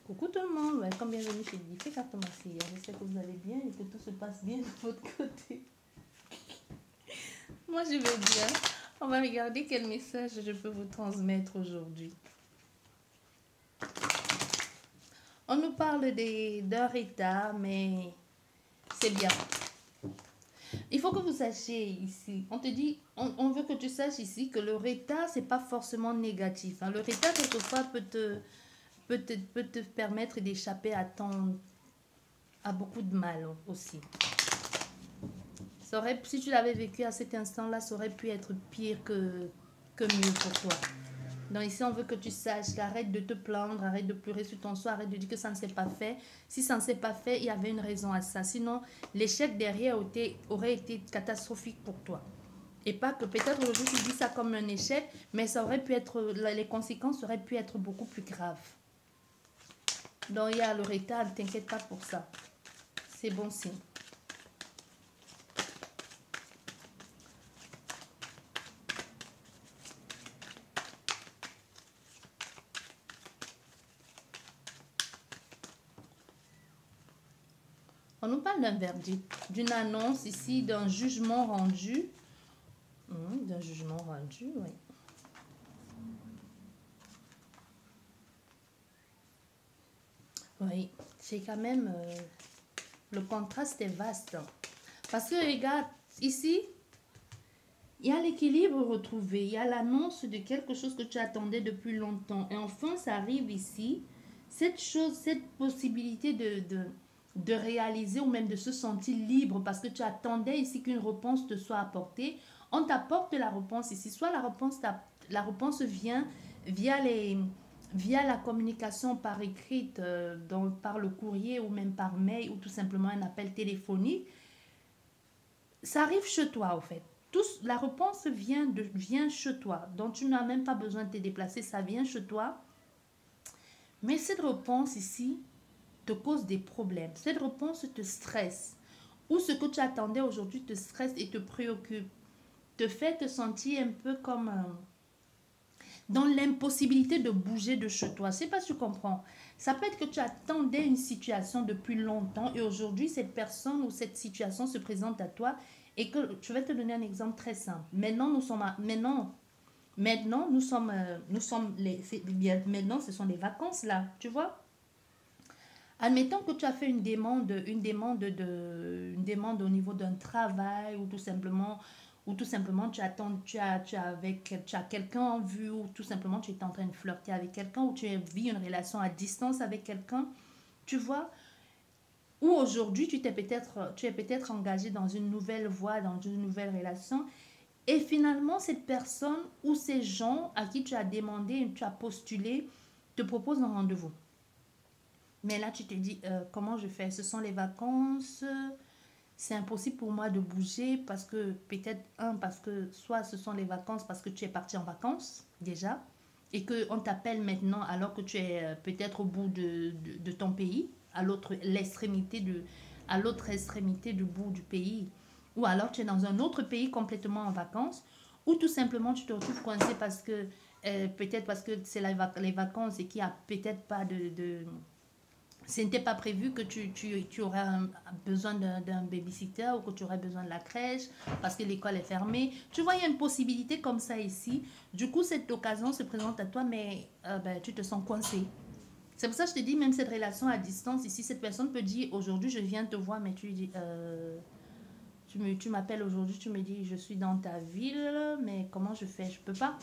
Coucou tout le monde, welcome, bienvenue chez Diffé Cartomacie. J'espère que vous allez bien et que tout se passe bien de votre côté. Moi je vais bien. On va regarder quel message je peux vous transmettre aujourd'hui. On nous parle d'un retard, mais c'est bien. Il faut que vous sachiez ici, on te dit, on veut que tu saches ici que le retard, c'est pas forcément négatif. Le retard, quelquefois, peut te permettre d'échapper à beaucoup de mal aussi. Si tu l'avais vécu à cet instant-là, ça aurait pu être pire que mieux pour toi. Donc ici, on veut que tu saches, arrête de te plaindre, arrête de pleurer sur ton sort, arrête de dire que ça ne s'est pas fait. Si ça ne s'est pas fait, il y avait une raison à ça. Sinon, l'échec derrière aurait été catastrophique pour toi. Et pas que peut-être aujourd'hui tu dis ça comme un échec, mais ça aurait pu être, les conséquences auraient pu être beaucoup plus graves. Donc il y a le retard, ne t'inquiète pas pour ça. C'est bon signe. On nous parle d'un verdict, d'une annonce ici, d'un jugement rendu. D'un jugement rendu, oui. Oui, c'est quand même... le contraste est vaste. Parce que, regarde, ici, il y a l'équilibre retrouvé. Il y a l'annonce de quelque chose que tu attendais depuis longtemps. Et enfin, ça arrive ici. Cette possibilité de réaliser ou même de se sentir libre parce que tu attendais ici qu'une réponse te soit apportée. On t'apporte la réponse ici. Soit la réponse vient via la communication par écrite, par le courrier ou même par mail ou tout simplement un appel téléphonique. Ça arrive chez toi au fait. La réponse vient chez toi. Donc tu n'as même pas besoin de te déplacer, ça vient chez toi. Mais cette réponse ici te cause des problèmes. Cette réponse te stresse. Ou ce que tu attendais aujourd'hui te stresse et te préoccupe. Te fait te sentir un peu comme dans l'impossibilité de bouger de chez toi. Je ne sais pas si tu comprends. Ça peut être que tu attendais une situation depuis longtemps et aujourd'hui cette personne ou cette situation se présente à toi et que je vais te donner un exemple très simple. Maintenant, ce sont les vacances là, tu vois. Admettons que tu as fait une demande au niveau d'un travail ou tout simplement tu as quelqu'un en vue ou tout simplement tu es en train de flirter avec quelqu'un ou tu vis une relation à distance avec quelqu'un, tu vois. Ou aujourd'hui tu es peut-être engagé dans une nouvelle voie, dans une nouvelle relation et finalement cette personne ou ces gens à qui tu as demandé, tu as postulé, te proposent un rendez-vous. Mais là, tu te dis, comment je fais? Ce sont les vacances. C'est impossible pour moi de bouger parce que peut-être, parce que soit ce sont les vacances parce que tu es parti en vacances déjà et qu'on t'appelle maintenant alors que tu es peut-être au bout de ton pays, à l'autre extrémité du bout du pays. Ou alors tu es dans un autre pays complètement en vacances ou tout simplement tu te retrouves coincé parce que peut-être parce que c'est les vacances et qu'il n'y a peut-être pas ce n'était pas prévu que tu aurais besoin d'un babysitter ou que tu aurais besoin de la crèche parce que l'école est fermée. Tu vois, il y a une possibilité comme ça ici. Du coup, cette occasion se présente à toi, mais tu te sens coincé. C'est pour ça que je te dis, même cette relation à distance, ici, cette personne peut dire, aujourd'hui, je viens te voir, mais tu dis, tu m'appelles aujourd'hui, tu me dis, je suis dans ta ville, mais comment je fais? Je peux pas.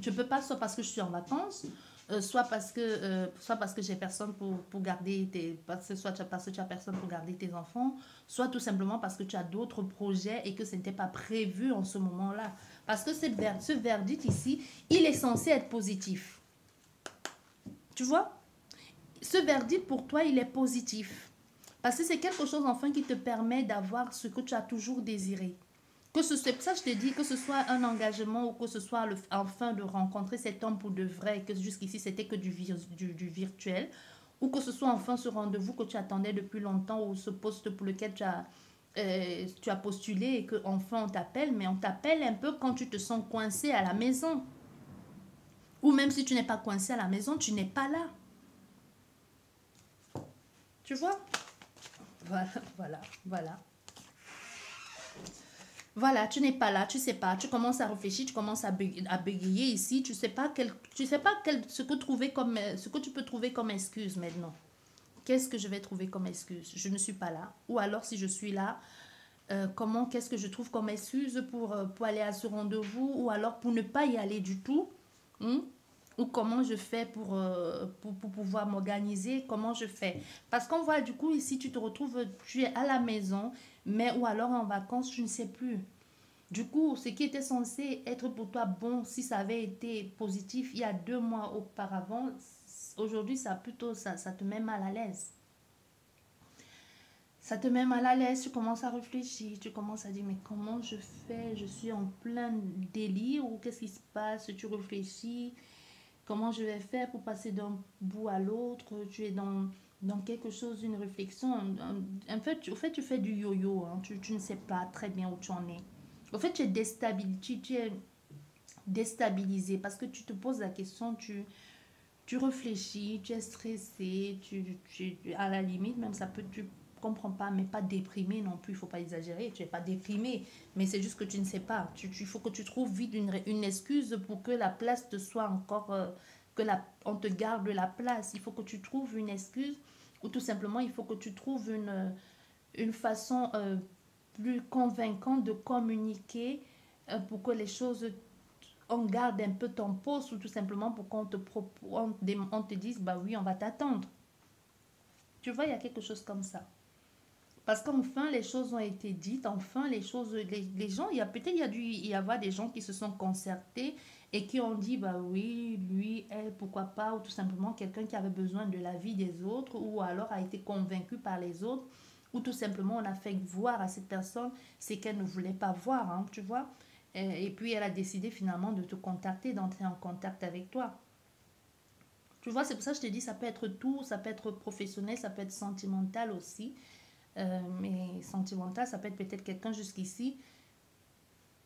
Je peux pas, soit parce que je suis en vacances, soit parce que j'ai personne pour garder soit parce que tu as personne pour garder tes enfants, soit tout simplement parce que tu as d'autres projets et que ce n'était pas prévu en ce moment-là. Parce que ce verdict ici, il est censé être positif. Tu vois? Ce verdict pour toi, il est positif. Parce que c'est quelque chose enfin qui te permet d'avoir ce que tu as toujours désiré. C'est ça, je te dis, que ce soit un engagement ou que ce soit enfin de rencontrer cet homme pour de vrai, que jusqu'ici c'était que du virtuel, ou que ce soit enfin ce rendez-vous que tu attendais depuis longtemps ou ce poste pour lequel tu as postulé et qu'enfin on t'appelle, mais on t'appelle un peu quand tu te sens coincé à la maison. Ou même si tu n'es pas coincé à la maison, tu n'es pas là. Tu vois? Voilà, voilà, voilà. Voilà, tu n'es pas là, tu sais pas, tu commences à réfléchir, tu commences à bégayer ici, tu sais pas ce que trouver comme, ce que tu peux trouver comme excuse maintenant. Qu'est-ce que je vais trouver comme excuse? Je ne suis pas là. Ou alors si je suis là, qu'est-ce que je trouve comme excuse pour aller à ce rendez-vous ou alors pour ne pas y aller du tout, hein? Ou comment je fais pour pouvoir m'organiser, comment je fais. Parce qu'on voit du coup ici, tu te retrouves, tu es à la maison, mais ou alors en vacances, je ne sais plus. Du coup, ce qui était censé être pour toi bon, si ça avait été positif il y a 2 mois auparavant, aujourd'hui, ça te met mal à l'aise. Ça te met mal à l'aise, tu commences à réfléchir, tu commences à dire, mais comment je fais? Je suis en plein délire ou qu'est-ce qui se passe? Tu réfléchis, comment je vais faire pour passer d'un bout à l'autre? Tu es dans quelque chose, une réflexion. Au fait, tu fais du yo-yo, hein. Tu ne sais pas très bien où tu en es. Au fait, tu es déstabilisé parce que tu te poses la question, tu réfléchis, tu es stressé, à la limite, même ça peut, tu comprends pas, mais pas déprimé non plus, il faut pas exagérer, tu es pas déprimé, mais c'est juste que tu ne sais pas. Il faut que tu trouves vite une excuse pour que la place te soit encore, on te garde la place. Il faut que tu trouves une excuse ou tout simplement, il faut que tu trouves une façon plus convaincante de communiquer pour que les choses on garde un peu ton poste ou tout simplement pour on te dise, bah oui, on va t'attendre. Tu vois, il y a quelque chose comme ça. Parce qu'enfin, les choses ont été dites, enfin, les gens, il y a dû y avoir des gens qui se sont concertés et qui ont dit, bah oui, lui, elle, pourquoi pas, ou tout simplement quelqu'un qui avait besoin de l'avis des autres, ou alors a été convaincu par les autres, ou tout simplement on a fait voir à cette personne ce qu'elle ne voulait pas voir, hein, tu vois. Et puis elle a décidé finalement de te contacter, d'entrer en contact avec toi. Tu vois, c'est pour ça que je te dis, ça peut être tout, ça peut être professionnel, ça peut être sentimental aussi. Mais sentimental, ça peut être peut-être quelqu'un jusqu'ici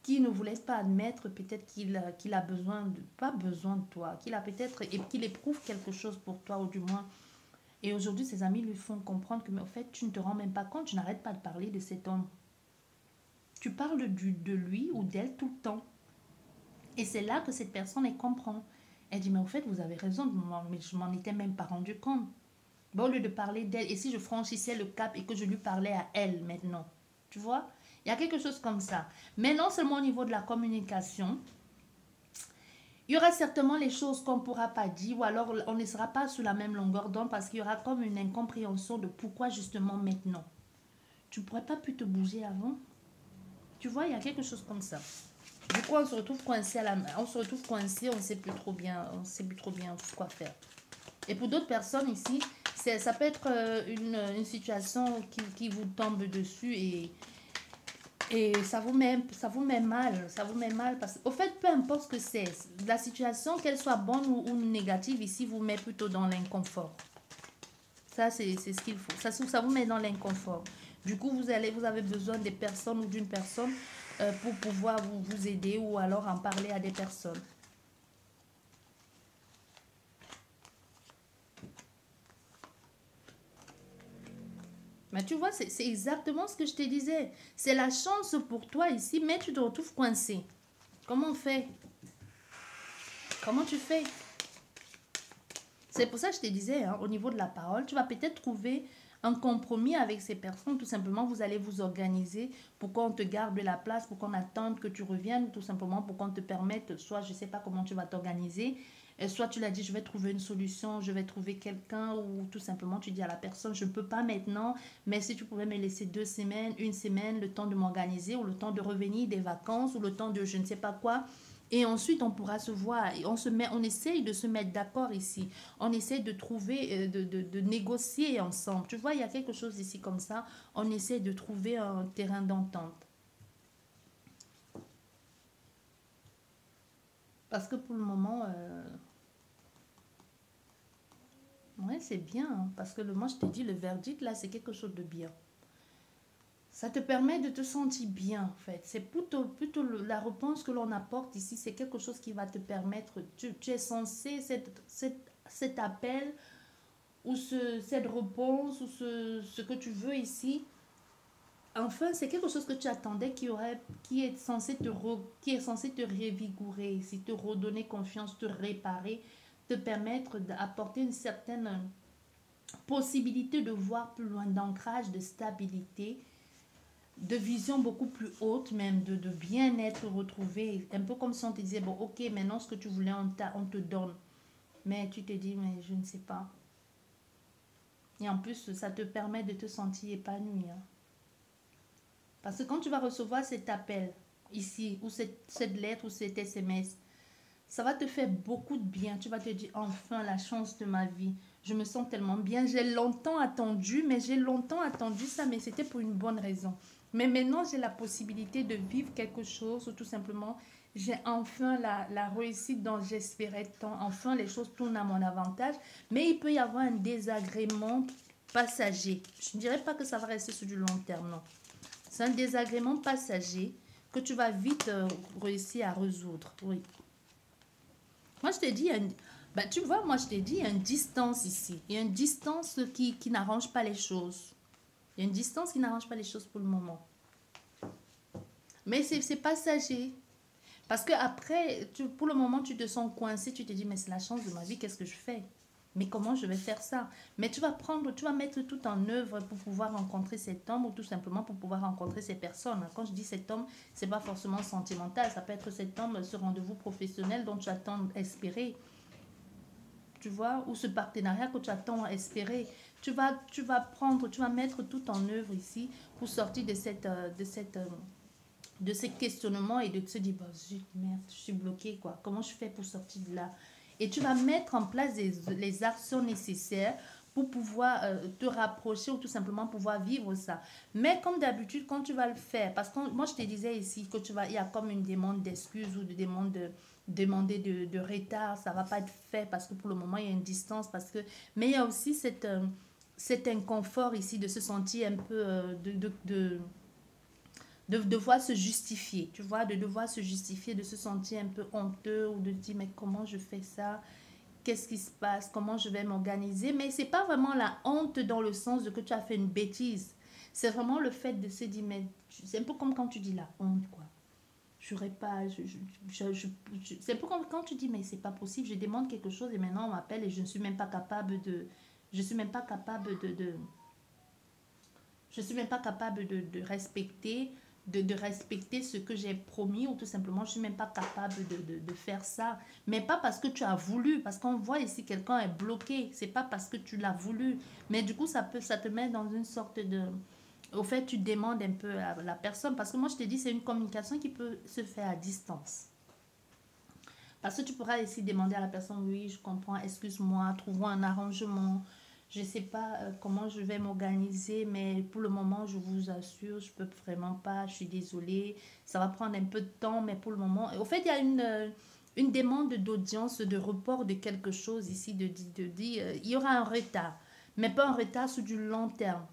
qui ne voulait pas admettre peut-être qu'il a besoin de, pas besoin de toi, qu'il a peut-être, et qu'il éprouve quelque chose pour toi, ou du moins. Et aujourd'hui, ses amis lui font comprendre que, mais au fait, tu ne te rends même pas compte, tu n'arrêtes pas de parler de cet homme. Tu parles de lui ou d'elle tout le temps. Et c'est là que cette personne, elle comprend. Elle dit, mais au fait, vous avez raison, mais je m'en étais même pas rendu compte. Bon, au lieu de parler d'elle, et si je franchissais le cap et que je lui parlais à elle maintenant, tu vois, il y a quelque chose comme ça. Mais non seulement au niveau de la communication, il y aura certainement les choses qu'on ne pourra pas dire, ou alors on ne sera pas sur la même longueur d'onde parce qu'il y aura comme une incompréhension de pourquoi justement maintenant. Tu ne pourrais pas plus te bouger avant. Tu vois, il y a quelque chose comme ça. Du coup, on se retrouve coincé on se retrouve coincé, on ne sait plus trop bien, on sait plus trop bien quoi faire. Et pour d'autres personnes ici, ça peut être une situation qui vous tombe dessus et ça vous met mal, ça vous met mal parce qu'au fait, peu importe ce que c'est, la situation, qu'elle soit bonne ou négative, ici, vous met plutôt dans l'inconfort. Ça, c'est ce qu'il faut. Ça vous met dans l'inconfort. Du coup, vous avez besoin des personnes ou d'une personne pour pouvoir vous aider ou alors en parler à des personnes. Mais tu vois, c'est exactement ce que je te disais. C'est la chance pour toi ici, mais tu te retrouves coincé. Comment on fait? Comment tu fais? C'est pour ça que je te disais, hein, au niveau de la parole, tu vas peut-être trouver un compromis avec ces personnes. Tout simplement, vous allez vous organiser pour qu'on te garde la place, pour qu'on attende que tu reviennes, tout simplement pour qu'on te permette, soit je ne sais pas comment tu vas t'organiser, soit tu l'as dit, je vais trouver une solution, je vais trouver quelqu'un, ou tout simplement tu dis à la personne, je ne peux pas maintenant, mais si tu pouvais me laisser 2 semaines, une semaine, le temps de m'organiser, ou le temps de revenir des vacances, ou le temps de je ne sais pas quoi. Et ensuite, on pourra se voir. Et on essaye de se mettre d'accord ici. On essaie de trouver, de négocier ensemble. Tu vois, il y a quelque chose ici comme ça. On essaie de trouver un terrain d'entente. Parce que pour le moment, ouais, c'est bien, hein. Parce que moi, je te dis, le verdict, là, c'est quelque chose de bien. Ça te permet de te sentir bien, en fait. C'est plutôt la réponse que l'on apporte ici, c'est quelque chose qui va te permettre, tu es censé, cet appel ou cette réponse, ou ce que tu veux ici. Enfin, c'est quelque chose que tu attendais qui est censé te revigorer ici, te redonner confiance, te réparer, te permettre d'apporter une certaine possibilité de voir plus loin, d'ancrage, de stabilité, de vision beaucoup plus haute même, de bien-être retrouvé. Un peu comme si on te disait, bon, ok, maintenant ce que tu voulais, on te donne. Mais tu te dis, mais je ne sais pas. Et en plus, ça te permet de te sentir épanoui. Hein. Parce que quand tu vas recevoir cet appel ici, ou cette lettre, ou cet SMS, ça va te faire beaucoup de bien. Tu vas te dire, enfin, la chance de ma vie. Je me sens tellement bien. J'ai longtemps attendu, mais j'ai longtemps attendu ça, mais c'était pour une bonne raison. Mais maintenant, j'ai la possibilité de vivre quelque chose, ou tout simplement, j'ai enfin la réussite dont j'espérais tant. Enfin, les choses tournent à mon avantage. Mais il peut y avoir un désagrément passager. Je ne dirais pas que ça va rester sur du long terme, non. C'est un désagrément passager que tu vas vite réussir à résoudre. Oui. Moi, je te dis, tu vois, moi, je te dis, il y a une distance ici. Il y a une distance qui n'arrange pas les choses. Il y a une distance qui n'arrange pas les choses pour le moment. Mais c'est passager. Parce que après, pour le moment, tu te sens coincé. Tu te dis, mais c'est la chance de ma vie, qu'est-ce que je fais? Mais comment je vais faire ça? Mais tu vas mettre tout en œuvre pour pouvoir rencontrer cet homme ou tout simplement pour pouvoir rencontrer ces personnes. Quand je dis cet homme, c'est pas forcément sentimental. Ça peut être cet homme, ce rendez-vous professionnel dont tu attends espérer. Tu vois, ou ce partenariat que tu attends espérer. Tu vas mettre tout en œuvre ici pour sortir de ces questionnements et de te dire, bah, zut, merde, je suis bloquée, quoi. Comment je fais pour sortir de là? Et tu vas mettre en place les actions nécessaires pour pouvoir te rapprocher ou tout simplement pouvoir vivre ça. Mais comme d'habitude, quand tu vas le faire, parce que moi je te disais ici que il y a comme une demande d'excuses ou de demander de retard, ça va pas être fait parce que pour le moment il y a une distance, mais il y a aussi cet inconfort ici de se sentir un peu de devoir se justifier, tu vois, de devoir se justifier, de se sentir un peu honteux ou de dire mais comment je fais ça, qu'est-ce qui se passe, comment je vais m'organiser. Mais c'est pas vraiment la honte dans le sens de que tu as fait une bêtise, c'est vraiment le fait de se dire mais c'est un peu comme quand tu dis la honte, quoi. J'aurais pas, c'est un peu comme quand tu dis mais c'est pas possible, je demande quelque chose et maintenant on m'appelle et je ne suis même pas capable de, je suis même pas capable je suis même pas capable de respecter de respecter ce que j'ai promis ou tout simplement je suis même pas capable de faire ça, mais pas parce que tu as voulu, parce qu'on voit ici quelqu'un est bloqué, c'est pas parce que tu l'as voulu, mais du coup ça te met dans une sorte de, au fait tu demandes un peu à la personne, parce que moi je te dis c'est une communication qui peut se faire à distance. Parce que tu pourras essayer de demander à la personne, oui, je comprends, excuse-moi, trouvons un arrangement. Je ne sais pas comment je vais m'organiser, mais pour le moment, je vous assure, je ne peux vraiment pas, je suis désolée. Ça va prendre un peu de temps, mais pour le moment... Au fait, il y a une demande d'audience, de report de quelque chose ici, de dire, il y aura un retard, mais pas un retard sur du long terme.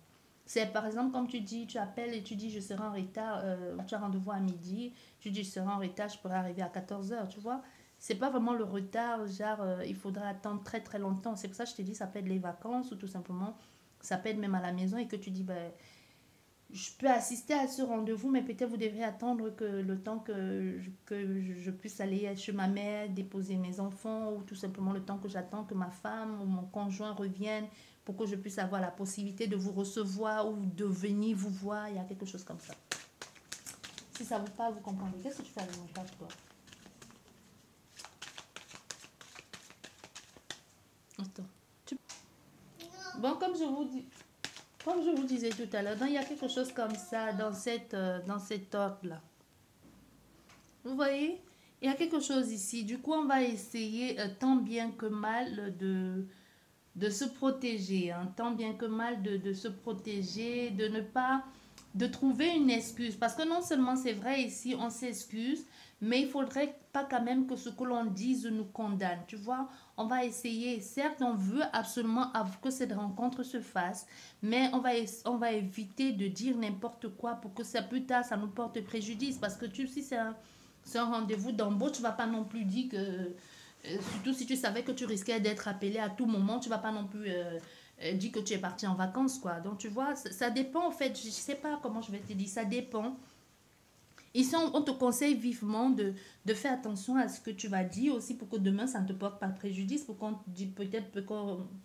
C'est par exemple, comme tu dis, tu appelles et tu dis, je serai en retard, tu as rendez-vous à midi, tu dis, je serai en retard, je pourrai arriver à 14h, tu vois. C'est pas vraiment le retard, genre, il faudra attendre très très longtemps. C'est pour ça que je te dis, ça peut être les vacances ou tout simplement, ça peut être même à la maison et que tu dis, ben, je peux assister à ce rendez-vous, mais peut-être vous devrez attendre que le temps que je puisse aller chez ma mère, déposer mes enfants, ou tout simplement le temps que j'attends que ma femme ou mon conjoint revienne pour que je puisse avoir la possibilité de vous recevoir ou de venir vous voir. Il y a quelque chose comme ça. Si ça vous parle, vous comprenez. Qu'est-ce que tu fais avec mon carte, toi? Attends. Bon, comme je vous disais tout à l'heure, il y a quelque chose comme ça dans cet ordre-là. Vous voyez? Il y a quelque chose ici. Du coup, on va essayer tant bien que mal de se protéger. Hein, tant bien que mal de se protéger, de ne pas... de trouver une excuse. Parce que non seulement c'est vrai ici, on s'excuse, mais il faudrait pas quand même que ce que l'on dise nous condamne. Tu vois, on va essayer. Certes, on veut absolument que cette rencontre se fasse, mais on va éviter de dire n'importe quoi pour que ça plus tard, ça nous porte préjudice. Parce que si c'est un rendez-vous d'embauche, tu vas pas non plus dire que Surtout si tu savais que tu risquais d'être appelé à tout moment, tu vas pas non plus dire que tu es parti en vacances, quoi. Donc, tu vois, ça dépend, en fait. Je sais pas comment je vais te dire, ça dépend. Ici, on te conseille vivement de faire attention à ce que tu vas dire aussi pour que demain, ça ne te porte pas préjudice, pour qu'on dit peut-être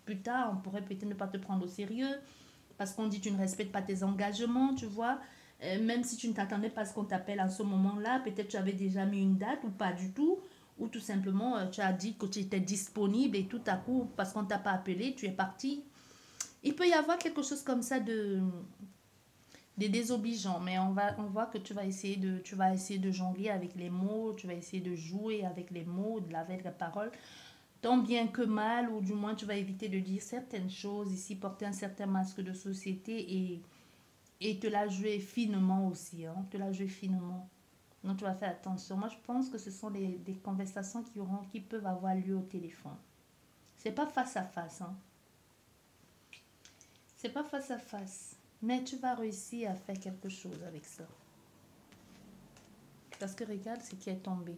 plus tard, on pourrait peut-être ne pas te prendre au sérieux, parce qu'on dit tu ne respectes pas tes engagements, tu vois. Même si tu ne t'attendais pas à ce qu'on t'appelle à ce moment-là, peut-être tu avais déjà mis une date ou pas du tout, ou tout simplement tu as dit que tu étais disponible et tout à coup, parce qu'on ne t'a pas appelé, tu es parti. Il peut y avoir quelque chose comme ça de désobligeant, mais on voit que tu vas essayer de jongler avec les mots, tu vas essayer de jouer avec les mots, avec la parole, tant bien que mal, ou du moins tu vas éviter de dire certaines choses ici, porter un certain masque de société et te la jouer finement aussi, hein, te la jouer finement. Donc tu vas faire attention. Moi je pense que ce sont des conversations qui peuvent avoir lieu au téléphone. C'est pas face à face, hein. C'est pas face à face. Mais tu vas réussir à faire quelque chose avec ça. Parce que regarde ce qui est tombé.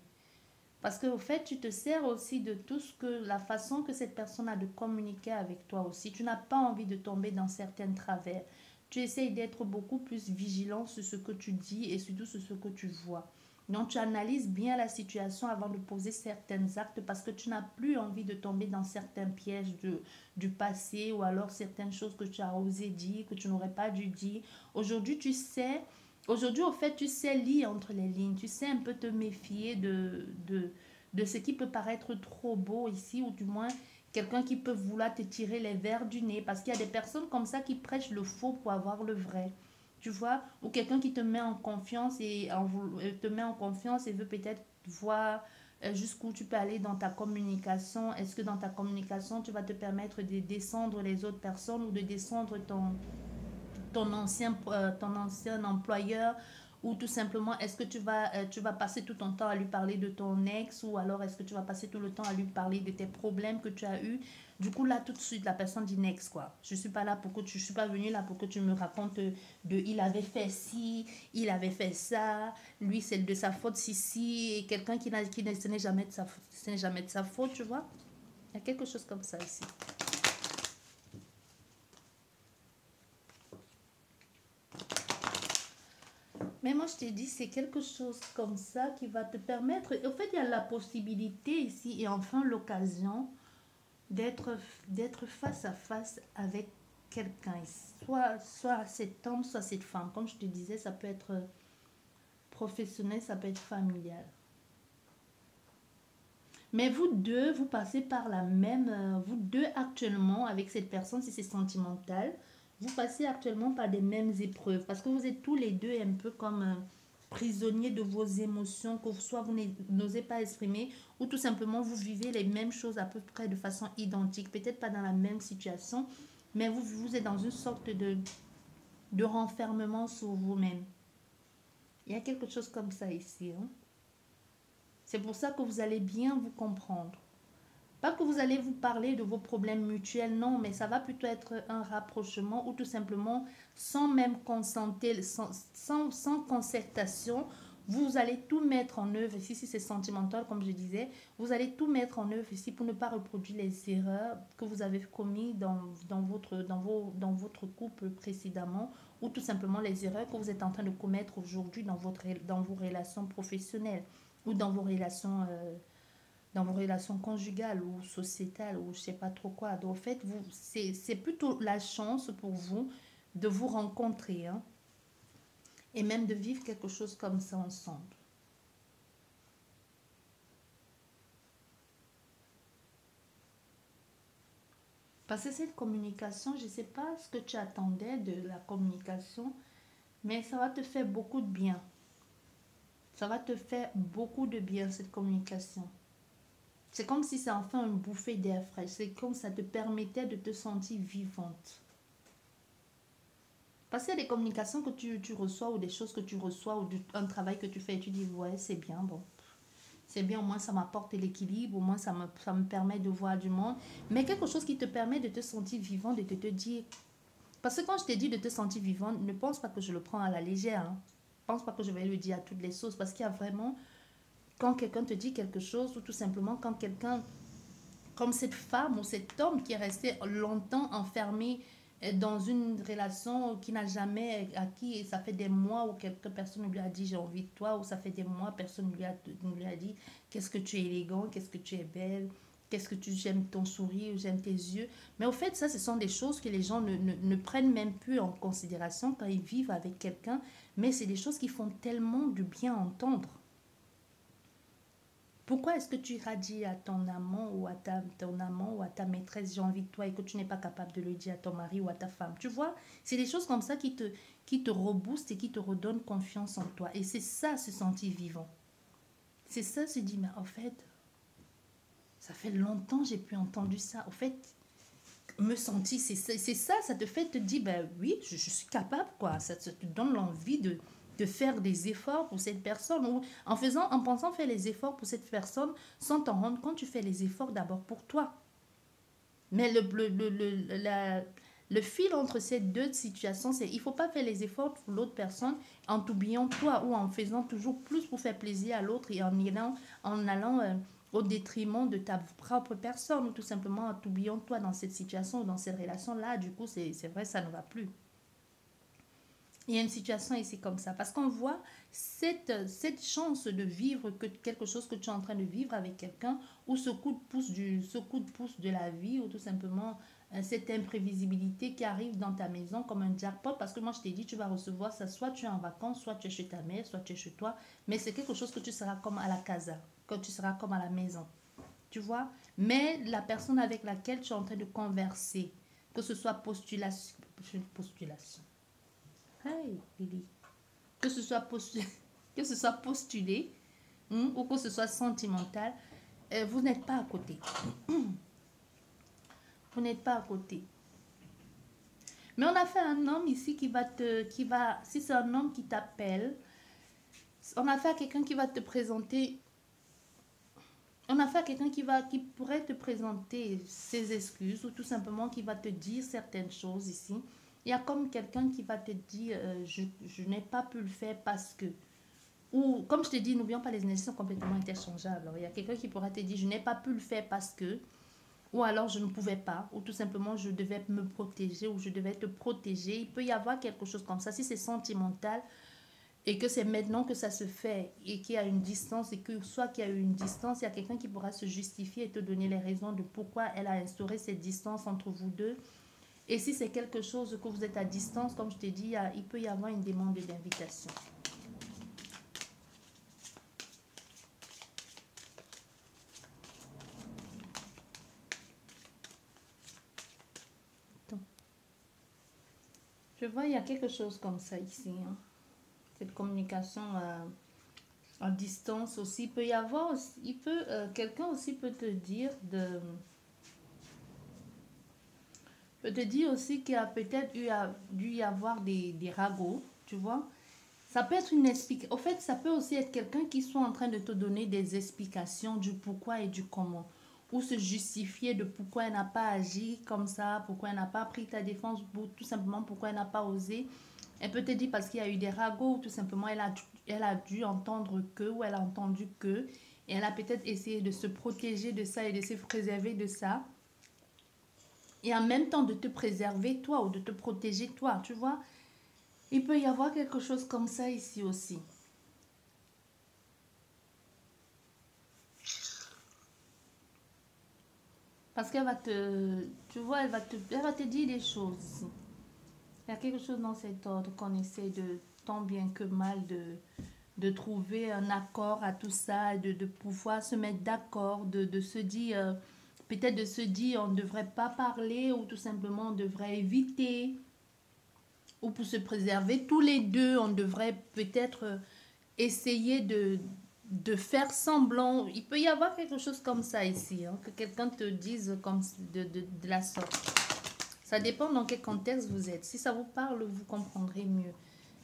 Parce qu'au fait, tu te sers aussi de tout ce que la façon que cette personne a de communiquer avec toi aussi. Tu n'as pas envie de tomber dans certains travers. Tu essayes d'être beaucoup plus vigilant sur ce que tu dis et surtout sur ce que tu vois. Donc, tu analyses bien la situation avant de poser certains actes parce que tu n'as plus envie de tomber dans certains pièges du passé ou alors certaines choses que tu as osé dire, que tu n'aurais pas dû dire. Aujourd'hui, tu sais Aujourd'hui, au fait, tu sais lire entre les lignes, tu sais un peu te méfier de ce qui peut paraître trop beau ici, ou du moins quelqu'un qui peut vouloir te tirer les verres du nez, parce qu'il y a des personnes comme ça qui prêchent le faux pour avoir le vrai. Tu vois, ou quelqu'un qui te met en confiance te met en confiance et veut peut-être voir jusqu'où tu peux aller dans ta communication. Est-ce que dans ta communication, tu vas te permettre de descendre les autres personnes ou de descendre ton ancien employeur, ou tout simplement est-ce que tu vas passer tout ton temps à lui parler de ton ex, ou alors est-ce que tu vas passer tout le temps à lui parler de tes problèmes que tu as eu. Du coup là tout de suite la personne dit next, quoi. Je suis pas venue là pour que tu me racontes il avait fait ci, il avait fait ça, lui c'est de sa faute si et quelqu'un ce n'est jamais de sa faute, ce n'est jamais de sa faute, tu vois. Il y a quelque chose comme ça ici. Mais moi, je t'ai dit, c'est quelque chose comme ça qui va te permettre. En fait, il y a la possibilité ici et enfin l'occasion d'être d'être face à face avec quelqu'un. Soit cet homme, soit cette femme. Comme je te disais, ça peut être professionnel, ça peut être familial. Mais vous deux, vous passez par la même... vous deux actuellement, avec cette personne, si c'est sentimental, vous passez actuellement par des mêmes épreuves. Parce que vous êtes tous les deux un peu comme prisonniers de vos émotions, que soit vous n'osez pas exprimer, ou tout simplement vous vivez les mêmes choses à peu près de façon identique. Peut-être pas dans la même situation, mais vous êtes dans une sorte de renfermement sur vous-même. Il y a quelque chose comme ça ici, hein. C'est pour ça que vous allez bien vous comprendre. Pas que vous allez vous parler de vos problèmes mutuels, non, mais ça va plutôt être un rapprochement ou tout simplement sans même consentir, sans concertation, vous allez tout mettre en œuvre ici, si c'est sentimental, comme je disais, vous allez tout mettre en œuvre ici pour ne pas reproduire les erreurs que vous avez commises dans votre couple précédemment ou tout simplement les erreurs que vous êtes en train de commettre aujourd'hui dans vos relations professionnelles ou dans vos relations conjugales ou sociétales ou je sais pas trop quoi. Donc, en fait, c'est plutôt la chance pour vous de vous rencontrer, hein, et même de vivre quelque chose comme ça ensemble. Parce que cette communication, je ne sais pas ce que tu attendais de la communication, mais ça va te faire beaucoup de bien. Ça va te faire beaucoup de bien, cette communication. C'est comme si c'est enfin une bouffée d'air frais. C'est comme ça te permettait de te sentir vivante. Parce qu'il y a des communications que tu reçois ou des choses que tu reçois ou un travail que tu fais et tu dis, ouais, c'est bien, bon. C'est bien, au moins ça m'apporte l'équilibre, au moins ça me permet de voir du monde. Mais quelque chose qui te permet de te sentir vivant, de te dire... Parce que quand je t'ai dit de te sentir vivant, ne pense pas que je le prends à la légère, hein. Ne pense pas que je vais le dire à toutes les sauces parce qu'il y a vraiment quand quelqu'un te dit quelque chose, ou tout simplement quand quelqu'un, comme cette femme ou cet homme qui est resté longtemps enfermé dans une relation qui n'a jamais acquis, et ça fait des mois où quelques personnes lui a dit j'ai envie de toi, ou ça fait des mois personne lui a dit qu'est-ce que tu es élégant, qu'est-ce que tu es belle, qu'est-ce que tu j'aime ton sourire, j'aime tes yeux. Mais au fait, ça, ce sont des choses que les gens ne prennent même plus en considération quand ils vivent avec quelqu'un, mais c'est des choses qui font tellement du bien à entendre. Pourquoi est-ce que tu iras dire à ton amant ou à ton amant ou à ta maîtresse j'ai envie de toi et que tu n'es pas capable de le dire à ton mari ou à ta femme? Tu vois, c'est des choses comme ça qui te reboostent et qui te redonnent confiance en toi. Et c'est ça, se sentir vivant. C'est ça, se dire, mais en fait, ça fait longtemps que j'ai plus entendu ça. Au fait, me sentir, c'est ça, ça te fait te dire, ben oui, je suis capable, quoi. Ça te donne l'envie de faire des efforts pour cette personne. Ou en pensant faire les efforts pour cette personne, sans t'en rendre compte, tu fais les efforts d'abord pour toi. Mais le fil entre ces deux situations, c'est il ne faut pas faire les efforts pour l'autre personne en t'oubliant toi ou en faisant toujours plus pour faire plaisir à l'autre et en allant au détriment de ta propre personne ou tout simplement en t'oubliant toi dans cette situation ou dans cette relation-là. Du coup, c'est vrai, ça ne va plus. Il y a une situation ici comme ça, parce qu'on voit cette chance de vivre quelque chose que tu es en train de vivre avec quelqu'un, ou ce coup de pouce de la vie, ou tout simplement cette imprévisibilité qui arrive dans ta maison comme un jackpot, parce que moi je t'ai dit, tu vas recevoir ça, soit tu es en vacances, soit tu es chez ta mère, soit tu es chez toi, mais c'est quelque chose que tu seras comme à la casa, que tu seras comme à la maison, tu vois, mais la personne avec laquelle tu es en train de converser, que ce soit postulation. Hey, Lily. Que ce soit postulé, que ce soit postulé ou que ce soit sentimental, vous n'êtes pas à côté. Vous n'êtes pas à côté. Mais on a fait un homme ici si c'est un homme qui t'appelle, on a fait à quelqu'un qui va te présenter, on a fait à quelqu'un qui pourrait te présenter ses excuses ou tout simplement qui va te dire certaines choses ici. Il y a comme quelqu'un qui va te dire, je n'ai pas pu le faire parce que. Ou, comme je te dis, n'oublions pas, les énergies sont complètement interchangeables. Alors, il y a quelqu'un qui pourra te dire, je n'ai pas pu le faire parce que, ou alors je ne pouvais pas, ou tout simplement je devais me protéger, ou je devais te protéger. Il peut y avoir quelque chose comme ça. Si c'est sentimental et que c'est maintenant que ça se fait et qu'il y a une distance, et que soit qu'il y a eu une distance, il y a quelqu'un qui pourra se justifier et te donner les raisons de pourquoi elle a instauré cette distance entre vous deux. Et si c'est quelque chose que vous êtes à distance, comme je t'ai dit, il peut y avoir une demande d'invitation. Je vois, il y a quelque chose comme ça ici. Hein. Cette communication à distance aussi. Il peut y avoir, quelqu'un aussi peut te dire peut te dire aussi qu'il y a peut-être dû y avoir des ragots, tu vois. Ça peut être une explication. Au fait, ça peut aussi être quelqu'un qui soit en train de te donner des explications du pourquoi et du comment. Ou se justifier de pourquoi elle n'a pas agi comme ça, pourquoi elle n'a pas pris ta défense, ou tout simplement pourquoi elle n'a pas osé. Elle peut te dire parce qu'il y a eu des ragots, ou tout simplement elle a dû entendre que, ou elle a entendu que, et elle a peut-être essayé de se protéger de ça et de se préserver de ça. Et en même temps de te préserver toi ou de te protéger toi, tu vois. Il peut y avoir quelque chose comme ça ici aussi. Parce qu'elle va tu vois, elle va te dire des choses ici. Il y a quelque chose dans cet ordre qu'on essaie de, tant bien que mal, de trouver un accord à tout ça, de pouvoir se mettre d'accord, de se dire, peut-être de se dire on ne devrait pas parler ou tout simplement on devrait éviter. Ou pour se préserver, tous les deux, on devrait peut-être essayer de faire semblant. Il peut y avoir quelque chose comme ça ici, hein, que quelqu'un te dise comme de la sorte. Ça dépend dans quel contexte vous êtes. Si ça vous parle, vous comprendrez mieux.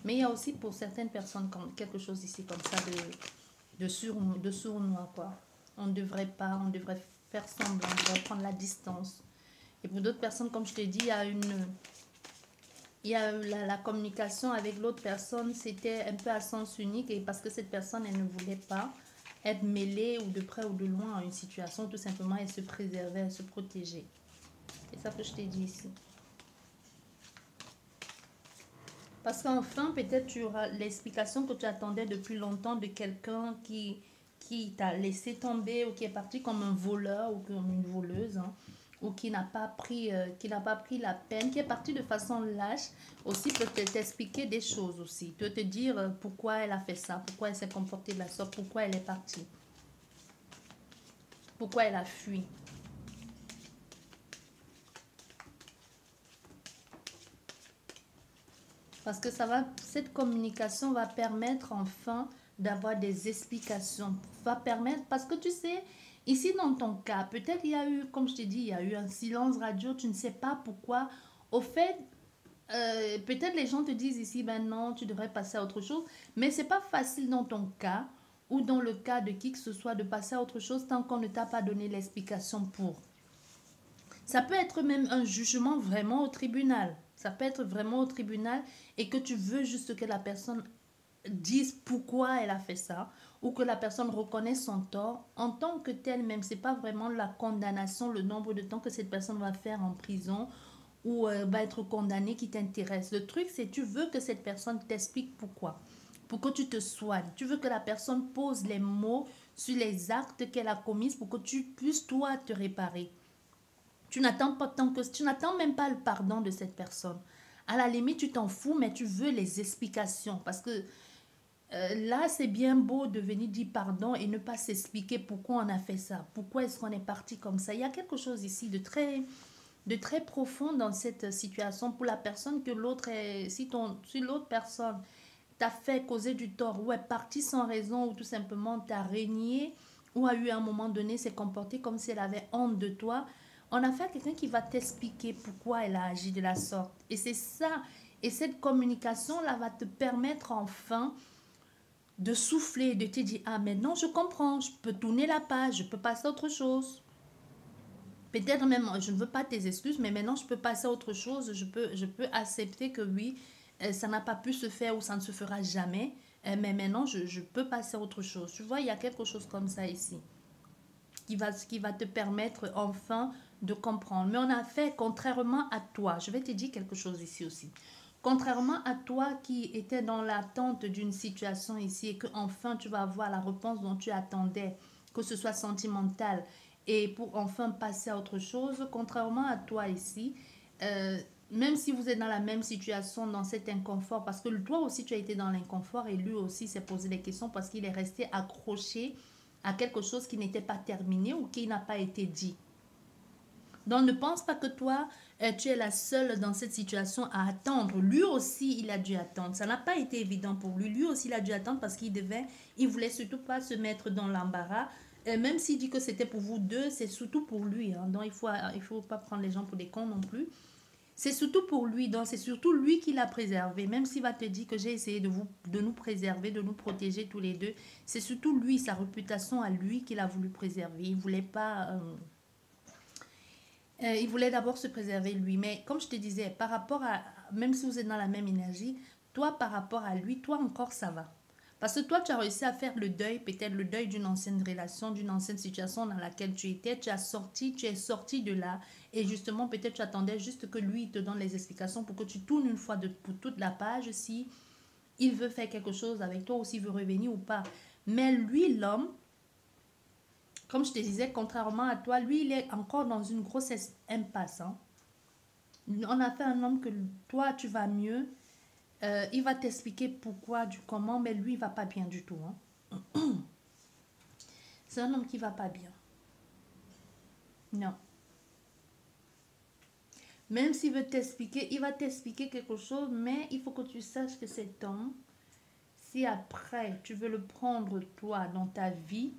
Mais il y a aussi pour certaines personnes quelque chose ici comme ça de sournois, quoi. On ne devrait pas, on devrait faire semblant, on devrait prendre la distance. Et pour d'autres personnes, comme je te dis, il y a la communication avec l'autre personne, c'était un peu à sens unique et parce que cette personne, elle ne voulait pas, être mêlée ou de près ou de loin à une situation, tout simplement, et se préserver, et se protéger. C'est ça que je t'ai dit ici. Parce qu'enfin, peut-être tu auras l'explication que tu attendais depuis longtemps de quelqu'un qui t'a laissé tomber ou qui est parti comme un voleur ou comme une voleuse, hein, ou qui n'a pas pris la peine, qui est parti de façon lâche, aussi peut t'expliquer des choses aussi, peut te dire pourquoi elle a fait ça, pourquoi elle s'est comportée de la sorte, pourquoi elle est partie, pourquoi elle a fui. Parce que cette communication va permettre enfin d'avoir des explications. Va permettre, parce que tu sais, ici dans ton cas, peut-être il y a eu, comme je t'ai dit, il y a eu un silence radio, tu ne sais pas pourquoi. Au fait, peut-être les gens te disent ici, ben non, tu devrais passer à autre chose. Mais c'est pas facile dans ton cas ou dans le cas de qui que ce soit de passer à autre chose tant qu'on ne t'a pas donné l'explication pour. Ça peut être même un jugement vraiment au tribunal. Ça peut être vraiment au tribunal et que tu veux juste que la personne dise pourquoi elle a fait ça ou que la personne reconnaisse son tort en tant que tel, même c'est pas vraiment la condamnation, le nombre de temps que cette personne va faire en prison ou va être condamnée qui t'intéresse. Le truc, c'est tu veux que cette personne t'explique pourquoi, pour que tu te soignes. Tu veux que la personne pose les mots sur les actes qu'elle a commis pour que tu puisses toi te réparer. Tu n'attends pas tant que tu n'attends même pas le pardon de cette personne. À la limite, tu t'en fous, mais tu veux les explications parce que là, c'est bien beau de venir dire pardon et ne pas s'expliquer pourquoi on a fait ça, pourquoi est-ce qu'on est parti comme ça. Il y a quelque chose ici de très profond dans cette situation pour la personne que l'autre est. Si l'autre personne t'a fait causer du tort ou est partie sans raison ou tout simplement t'a régné ou a eu à un moment donné s'est comportée comme si elle avait honte de toi, on a affaire à quelqu'un qui va t'expliquer pourquoi elle a agi de la sorte. Et c'est ça. Et cette communication-là va te permettre enfin de souffler, de te dire, ah maintenant je comprends, je peux tourner la page, je peux passer à autre chose. Peut-être même, je ne veux pas tes excuses, mais maintenant je peux passer à autre chose, je peux accepter que oui, ça n'a pas pu se faire ou ça ne se fera jamais, mais maintenant je peux passer à autre chose. Tu vois, il y a quelque chose comme ça ici qui va te permettre enfin de comprendre. Mais on a fait contrairement à toi. Je vais te dire quelque chose ici aussi. Contrairement à toi qui étais dans l'attente d'une situation ici et que enfin tu vas avoir la réponse dont tu attendais, que ce soit sentimental et pour enfin passer à autre chose, contrairement à toi ici, même si vous êtes dans la même situation, dans cet inconfort, parce que toi aussi tu as été dans l'inconfort et lui aussi s'est posé des questions parce qu'il est resté accroché à quelque chose qui n'était pas terminé ou qui n'a pas été dit. Donc ne pense pas que toi, tu es la seule dans cette situation à attendre. Lui aussi, il a dû attendre. Ça n'a pas été évident pour lui. Lui aussi, il a dû attendre parce il voulait surtout pas se mettre dans l'embarras. Même s'il dit que c'était pour vous deux, c'est surtout pour lui. Hein. Donc il faut pas prendre les gens pour des cons non plus. C'est surtout pour lui, donc c'est surtout lui qui l'a préservé. Même s'il va te dire que j'ai essayé de nous préserver, de nous protéger tous les deux, c'est surtout lui, sa réputation à lui qu'il a voulu préserver. Il voulait pas, il voulait d'abord se préserver lui. Mais comme je te disais, par rapport à, même si vous êtes dans la même énergie, toi par rapport à lui, toi encore ça va. Parce que toi, tu as réussi à faire le deuil, peut-être le deuil d'une ancienne relation, d'une ancienne situation dans laquelle tu étais. Tu es sorti de là. Et justement, peut-être tu attendais juste que lui te donne les explications pour que tu tournes une fois pour toute la page si il veut faire quelque chose avec toi ou s'il veut revenir ou pas. Mais lui, l'homme, comme je te disais, contrairement à toi, lui, il est encore dans une grosse impasse. Hein. On a fait un homme que toi, tu vas mieux. Il va t'expliquer pourquoi, du comment, mais lui, il va pas bien du tout. Hein. C'est un homme qui va pas bien. Non. Même s'il veut t'expliquer, il va t'expliquer quelque chose, mais il faut que tu saches que cet homme, si après tu veux le prendre toi dans ta vie,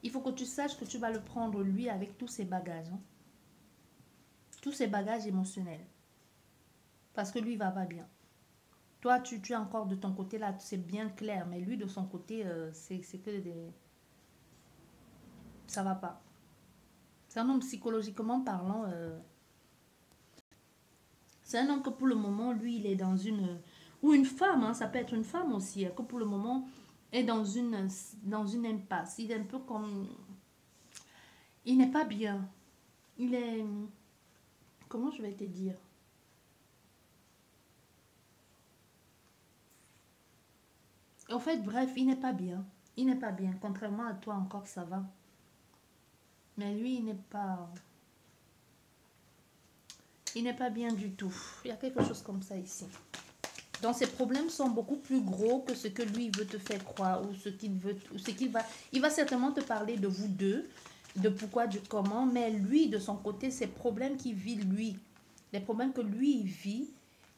il faut que tu saches que tu vas le prendre lui avec tous ses bagages. Hein. Tous ses bagages émotionnels. Parce que lui, il va pas bien. Toi, tu es encore de ton côté là, c'est bien clair, mais lui, de son côté, c'est que des... ça va pas. C'est un homme psychologiquement parlant. C'est un homme que pour le moment, lui, il est dans une... Ou une femme, hein, ça peut être une femme aussi, que pour le moment, est dans une impasse. Il est un peu comme... Il n'est pas bien. Il est... Comment je vais te dire? En fait, bref, il n'est pas bien. Il n'est pas bien. Contrairement à toi, encore ça va. Mais lui, il n'est pas... Il n'est pas bien du tout. Il y a quelque chose comme ça ici. Donc ses problèmes sont beaucoup plus gros que ce que lui veut te faire croire ou ce qu'il veut ou ce qu'il va. Il va certainement te parler de vous deux, de pourquoi, du comment, mais lui de son côté, ses problèmes qu'il vit lui, les problèmes que lui il vit,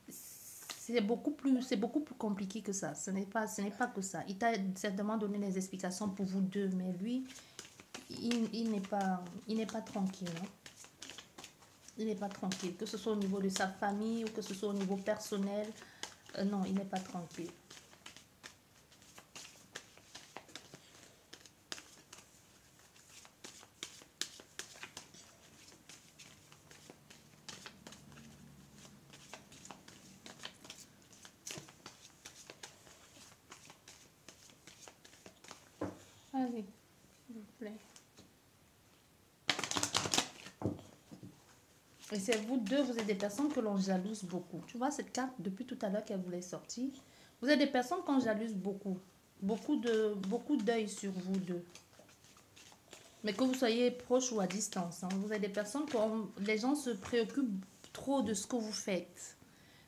c'est beaucoup plus compliqué que ça. Ce n'est pas que ça. Il t'a certainement donné des explications pour vous deux, mais lui, il n'est pas tranquille. Hein. Il n'est pas tranquille, que ce soit au niveau de sa famille ou que ce soit au niveau personnel. Non, il n'est pas tranquille. Allez, s'il vous plaît. Et c'est vous deux, vous êtes des personnes que l'on jalouse beaucoup. Tu vois, cette carte, depuis tout à l'heure qu'elle voulait sortir, vous êtes des personnes qu'on jalouse beaucoup. Beaucoup d'œil sur vous deux. Mais que vous soyez proche ou à distance. Hein, vous êtes des personnes que les gens se préoccupent trop de ce que vous faites,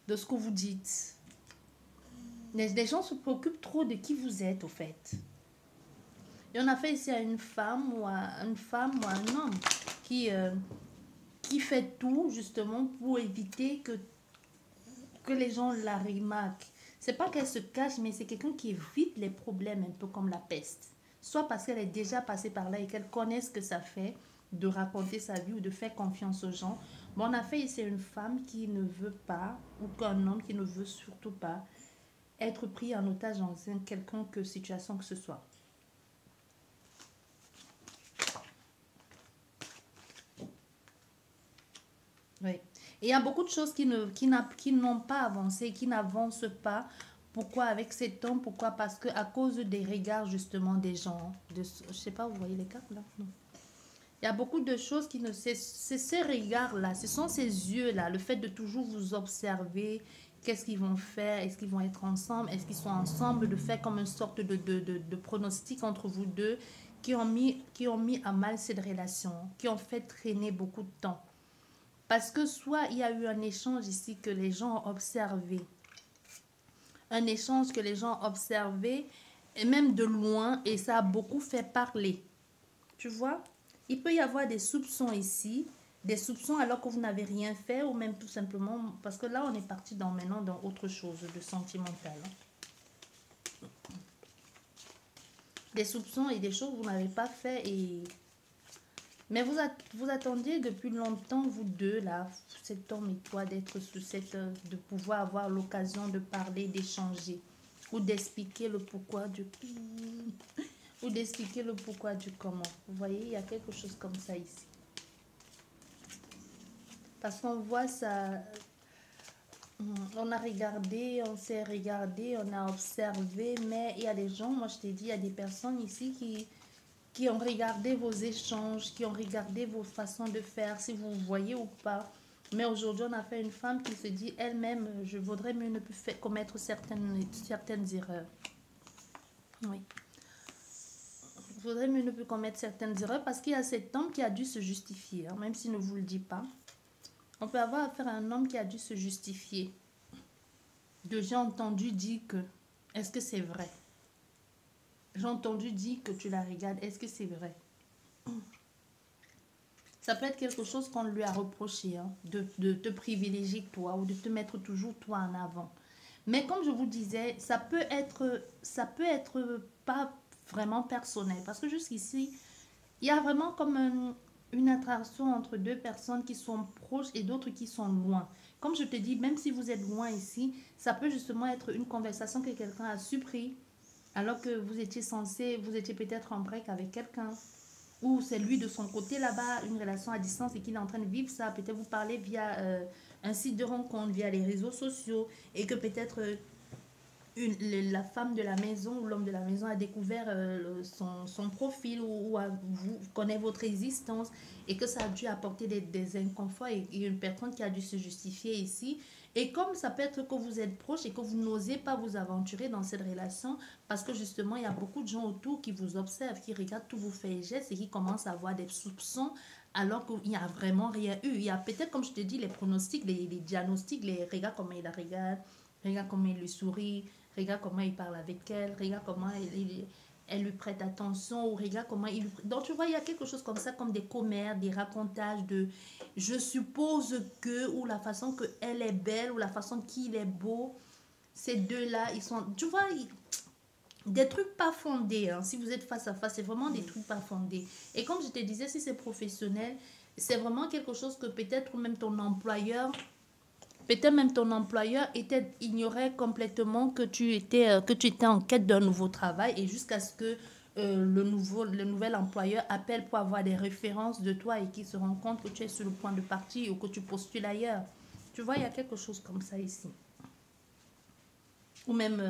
de ce que vous dites. Les gens se préoccupent trop de qui vous êtes, au fait. Et on a fait ici à une femme ou à un homme qui fait tout justement pour éviter que les gens la remarquent. C'est pas qu'elle se cache, mais c'est quelqu'un qui évite les problèmes un peu comme la peste. Soit parce qu'elle est déjà passée par là et qu'elle connaît ce que ça fait de raconter sa vie ou de faire confiance aux gens. Bon, on a fait ici une femme qui ne veut pas, ou qu'un homme qui ne veut surtout pas être pris en otage dans une quelconque situation que ce soit. Oui. Et il y a beaucoup de choses qui n'ont pas avancé, qui n'avancent pas. Pourquoi avec cet homme? Pourquoi? Parce que à cause des regards justement des gens. Je sais pas, vous voyez les cartes là? Non. Il y a beaucoup de choses qui ne... C'est ces regards-là, ce sont ces yeux-là, le fait de toujours vous observer, qu'est-ce qu'ils vont faire, est-ce qu'ils vont être ensemble, est-ce qu'ils sont ensemble, de faire comme une sorte de pronostic entre vous deux qui ont mis à mal cette relation, qui ont fait traîner beaucoup de temps. Parce que soit il y a eu un échange ici que les gens ont observé. Un échange que les gens ont observé, et même de loin, et ça a beaucoup fait parler. Tu vois? Il peut y avoir des soupçons ici, des soupçons alors que vous n'avez rien fait, ou même tout simplement, parce que là on est parti maintenant dans autre chose de sentimental. Des soupçons et des choses que vous n'avez pas fait et... Mais vous attendiez depuis longtemps, vous deux, là, cet homme et toi, d'être sous cette... de pouvoir avoir l'occasion de parler, d'échanger. Ou d'expliquer le pourquoi du... ou d'expliquer le pourquoi du comment. Vous voyez, il y a quelque chose comme ça ici. Parce qu'on voit ça... On a regardé, on s'est regardé, on a observé, mais il y a des gens, moi je t'ai dit, il y a des personnes ici qui ont regardé vos échanges, qui ont regardé vos façons de faire, si vous voyez ou pas. Mais aujourd'hui, on a fait une femme qui se dit elle-même, je voudrais mieux ne plus commettre certaines erreurs. Oui. Je voudrais mieux ne plus commettre certaines erreurs parce qu'il y a cet homme qui a dû se justifier, hein, même s'il ne vous le dit pas. On peut avoir affaire à un homme qui a dû se justifier. J'ai entendu dire que, est-ce que c'est vrai? J'ai entendu dire que tu la regardes, est-ce que c'est vrai? Ça peut être quelque chose qu'on lui a reproché, hein, de te privilégier toi ou de te mettre toujours toi en avant. Mais comme je vous disais, ça peut être pas vraiment personnel. Parce que jusqu'ici, il y a vraiment comme une attraction entre deux personnes qui sont proches et d'autres qui sont loin. Comme je te dis, même si vous êtes loin ici, ça peut justement être une conversation que quelqu'un a surpris alors que vous étiez peut-être en break avec quelqu'un. Ou c'est lui de son côté là-bas, une relation à distance et qu'il est en train de vivre ça. Peut-être vous parlez via un site de rencontre, via les réseaux sociaux et que peut-être la femme de la maison ou l'homme de la maison a découvert son profil ou connaît votre existence et que ça a dû apporter des inconforts et une personne qui a dû se justifier ici. Et comme ça peut être que vous êtes proche et que vous n'osez pas vous aventurer dans cette relation parce que justement il y a beaucoup de gens autour qui vous observent, qui regardent tous vos faits et gestes et qui commencent à avoir des soupçons alors qu'il n'y a vraiment rien eu. Il y a peut-être, comme je te dis, les pronostics, les diagnostics, les regards comment il la regarde, regarde comment il lui sourit, regarde comment il parle avec elle, regarde comment elle lui prête attention, ou regarde comment il... Donc tu vois, il y a quelque chose comme ça, comme des commères, des racontages de je suppose que, ou la façon que elle est belle, ou la façon qu'il est beau. Ces deux-là, ils sont... Tu vois, des trucs pas fondés. Hein. Si vous êtes face à face, c'est vraiment des trucs pas fondés. Et comme je te disais, si c'est professionnel, c'est vraiment quelque chose que peut-être même ton employeur ignorait complètement que tu étais en quête d'un nouveau travail et jusqu'à ce que le nouvel employeur appelle pour avoir des références de toi et qu'il se rend compte que tu es sur le point de partir ou que tu postules ailleurs. Tu vois, il y a quelque chose comme ça ici. Ou même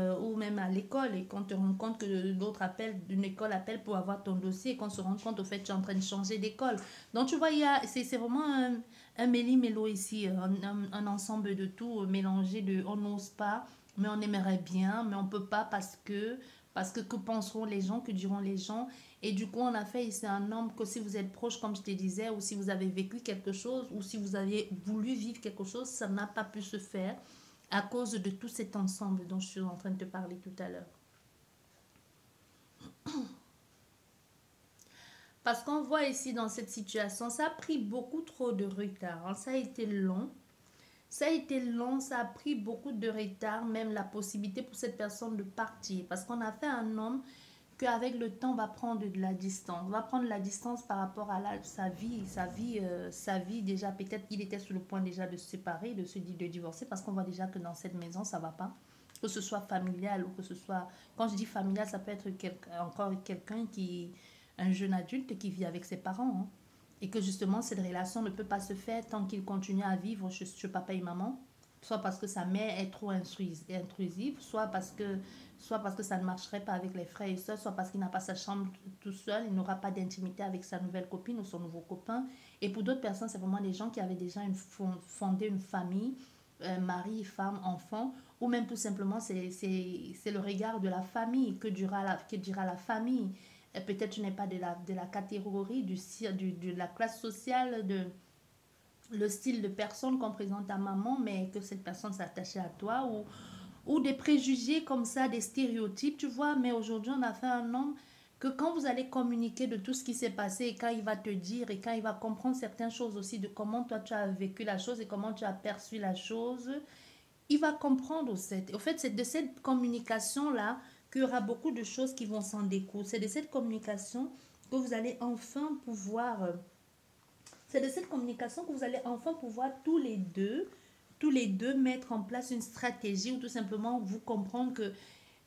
à l'école, et qu'on te rend compte que l'autre appelle, d'une école appelle pour avoir ton dossier, et qu'on se rend compte au fait que tu es en train de changer d'école. Donc tu vois, c'est vraiment un méli-mélo ici, un ensemble de tout mélangé de on n'ose pas, mais on aimerait bien, mais on peut pas parce que penseront les gens, que diront les gens. Et du coup, on a fait ici un homme que si vous êtes proche, comme je te disais, ou si vous avez vécu quelque chose, ou si vous avez voulu vivre quelque chose, ça n'a pas pu se faire à cause de tout cet ensemble dont je suis en train de te parler tout à l'heure. Parce qu'on voit ici dans cette situation, ça a pris beaucoup trop de retard. Hein. Ça a été long. Ça a été long, ça a pris beaucoup de retard, même la possibilité pour cette personne de partir. Parce qu'on a fait un homme qu'avec le temps va prendre de la distance. Va prendre la distance par rapport à sa vie déjà. Peut-être qu'il était sur le point déjà de se séparer, de divorcer, parce qu'on voit déjà que dans cette maison, ça va pas. Que ce soit familial ou que ce soit... Quand je dis familial, ça peut être encore quelqu'un qui... Un jeune adulte qui vit avec ses parents. Hein. Et que justement, cette relation ne peut pas se faire tant qu'il continue à vivre chez papa et maman. Soit parce que sa mère est trop intrusive, soit parce que ça ne marcherait pas avec les frères et sœurs, soit parce qu'il n'a pas sa chambre tout seul, il n'aura pas d'intimité avec sa nouvelle copine ou son nouveau copain. Et pour d'autres personnes, c'est vraiment des gens qui avaient déjà fondé une famille, mari, femme, enfant, ou même tout simplement, c'est le regard de la famille que dira la famille. Peut-être tu n'es pas de la catégorie, de la classe sociale, de le style de personne qu'on présente à maman, mais que cette personne s'attachait à toi, ou des préjugés comme ça, des stéréotypes, tu vois. Mais aujourd'hui, on a fait un homme que quand vous allez communiquer de tout ce qui s'est passé et quand il va te dire et quand il va comprendre certaines choses aussi de comment toi tu as vécu la chose et comment tu as perçu la chose, il va comprendre au fait, c'est de cette communication-là qu'il y aura beaucoup de choses qui vont s'en découler. C'est de cette communication que vous allez enfin pouvoir c'est de cette communication que vous allez enfin pouvoir tous les deux mettre en place une stratégie ou tout simplement vous comprendre que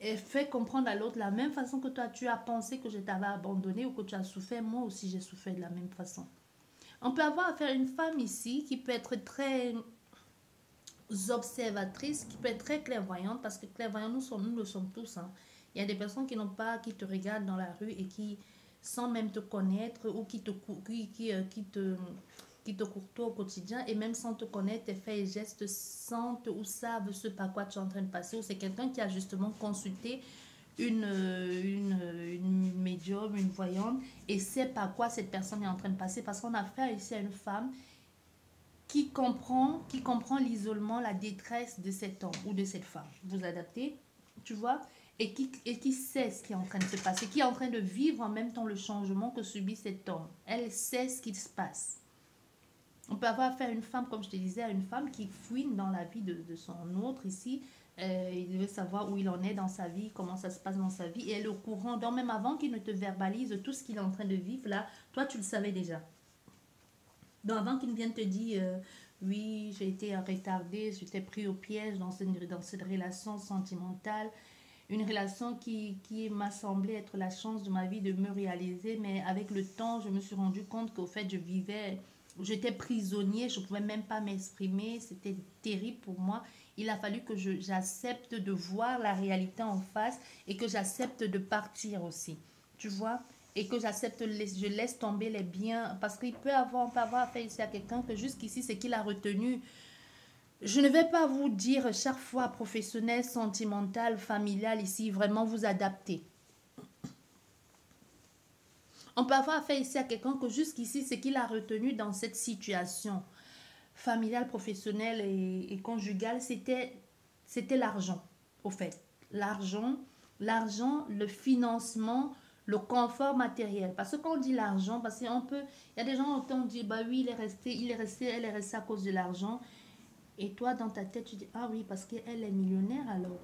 et fait comprendre à l'autre la même façon que toi tu as pensé que je t'avais abandonné ou que tu as souffert, moi aussi j'ai souffert de la même façon. On peut avoir affaire à une femme ici qui peut être très observatrice, qui peut être très clairvoyante parce que clairvoyants nous le sommes tous. Hein. Il y a des personnes qui n'ont pas, qui te regardent dans la rue et qui, sans même te connaître ou qui te courtoient au quotidien et même sans te connaître, tes faits et gestes sentent ou savent ce par quoi tu es en train de passer ou c'est quelqu'un qui a justement consulté une médium, une voyante et sait par quoi cette personne est en train de passer parce qu'on a affaire ici à une femme qui comprend l'isolement, la détresse de cet homme ou de cette femme. Vous adaptez, tu vois, et qui sait ce qui est en train de se passer, qui est en train de vivre en même temps le changement que subit cet homme. Elle sait ce qui se passe. On peut avoir affaire à une femme, comme je te disais, à une femme qui fouine dans la vie de son autre ici. Il veut savoir où il en est dans sa vie, comment ça se passe dans sa vie. Et elle est au courant, donc même avant qu'il ne te verbalise tout ce qu'il est en train de vivre là, toi tu le savais déjà. Donc avant qu'il vienne te dire, oui, j'ai été retardée, j'étais pris au piège dans cette relation sentimentale, une relation qui m'a semblé être la chance de ma vie de me réaliser, mais avec le temps, je me suis rendu compte qu'au fait, je vivais j'étais prisonnier, je ne pouvais même pas m'exprimer, c'était terrible pour moi. Il a fallu que j'accepte de voir la réalité en face et que j'accepte de partir aussi, tu vois, et que j'accepte, je laisse tomber les biens, parce on peut avoir affaire ici à quelqu'un que jusqu'ici, c'est qu'il a retenu. Je ne vais pas vous dire chaque fois professionnel, sentimental, familial, ici, vraiment vous adapter. On peut avoir affaire ici à quelqu'un que jusqu'ici, ce qu'il a retenu dans cette situation familiale, professionnelle et conjugale, c'était l'argent, au fait. L'argent, le financement, le confort matériel. Parce que quand on dit l'argent, parce qu'on peut, il y a des gens qui ont dit, bah oui, elle est restée à cause de l'argent. Et toi, dans ta tête, tu dis, ah oui, parce qu'elle est millionnaire alors.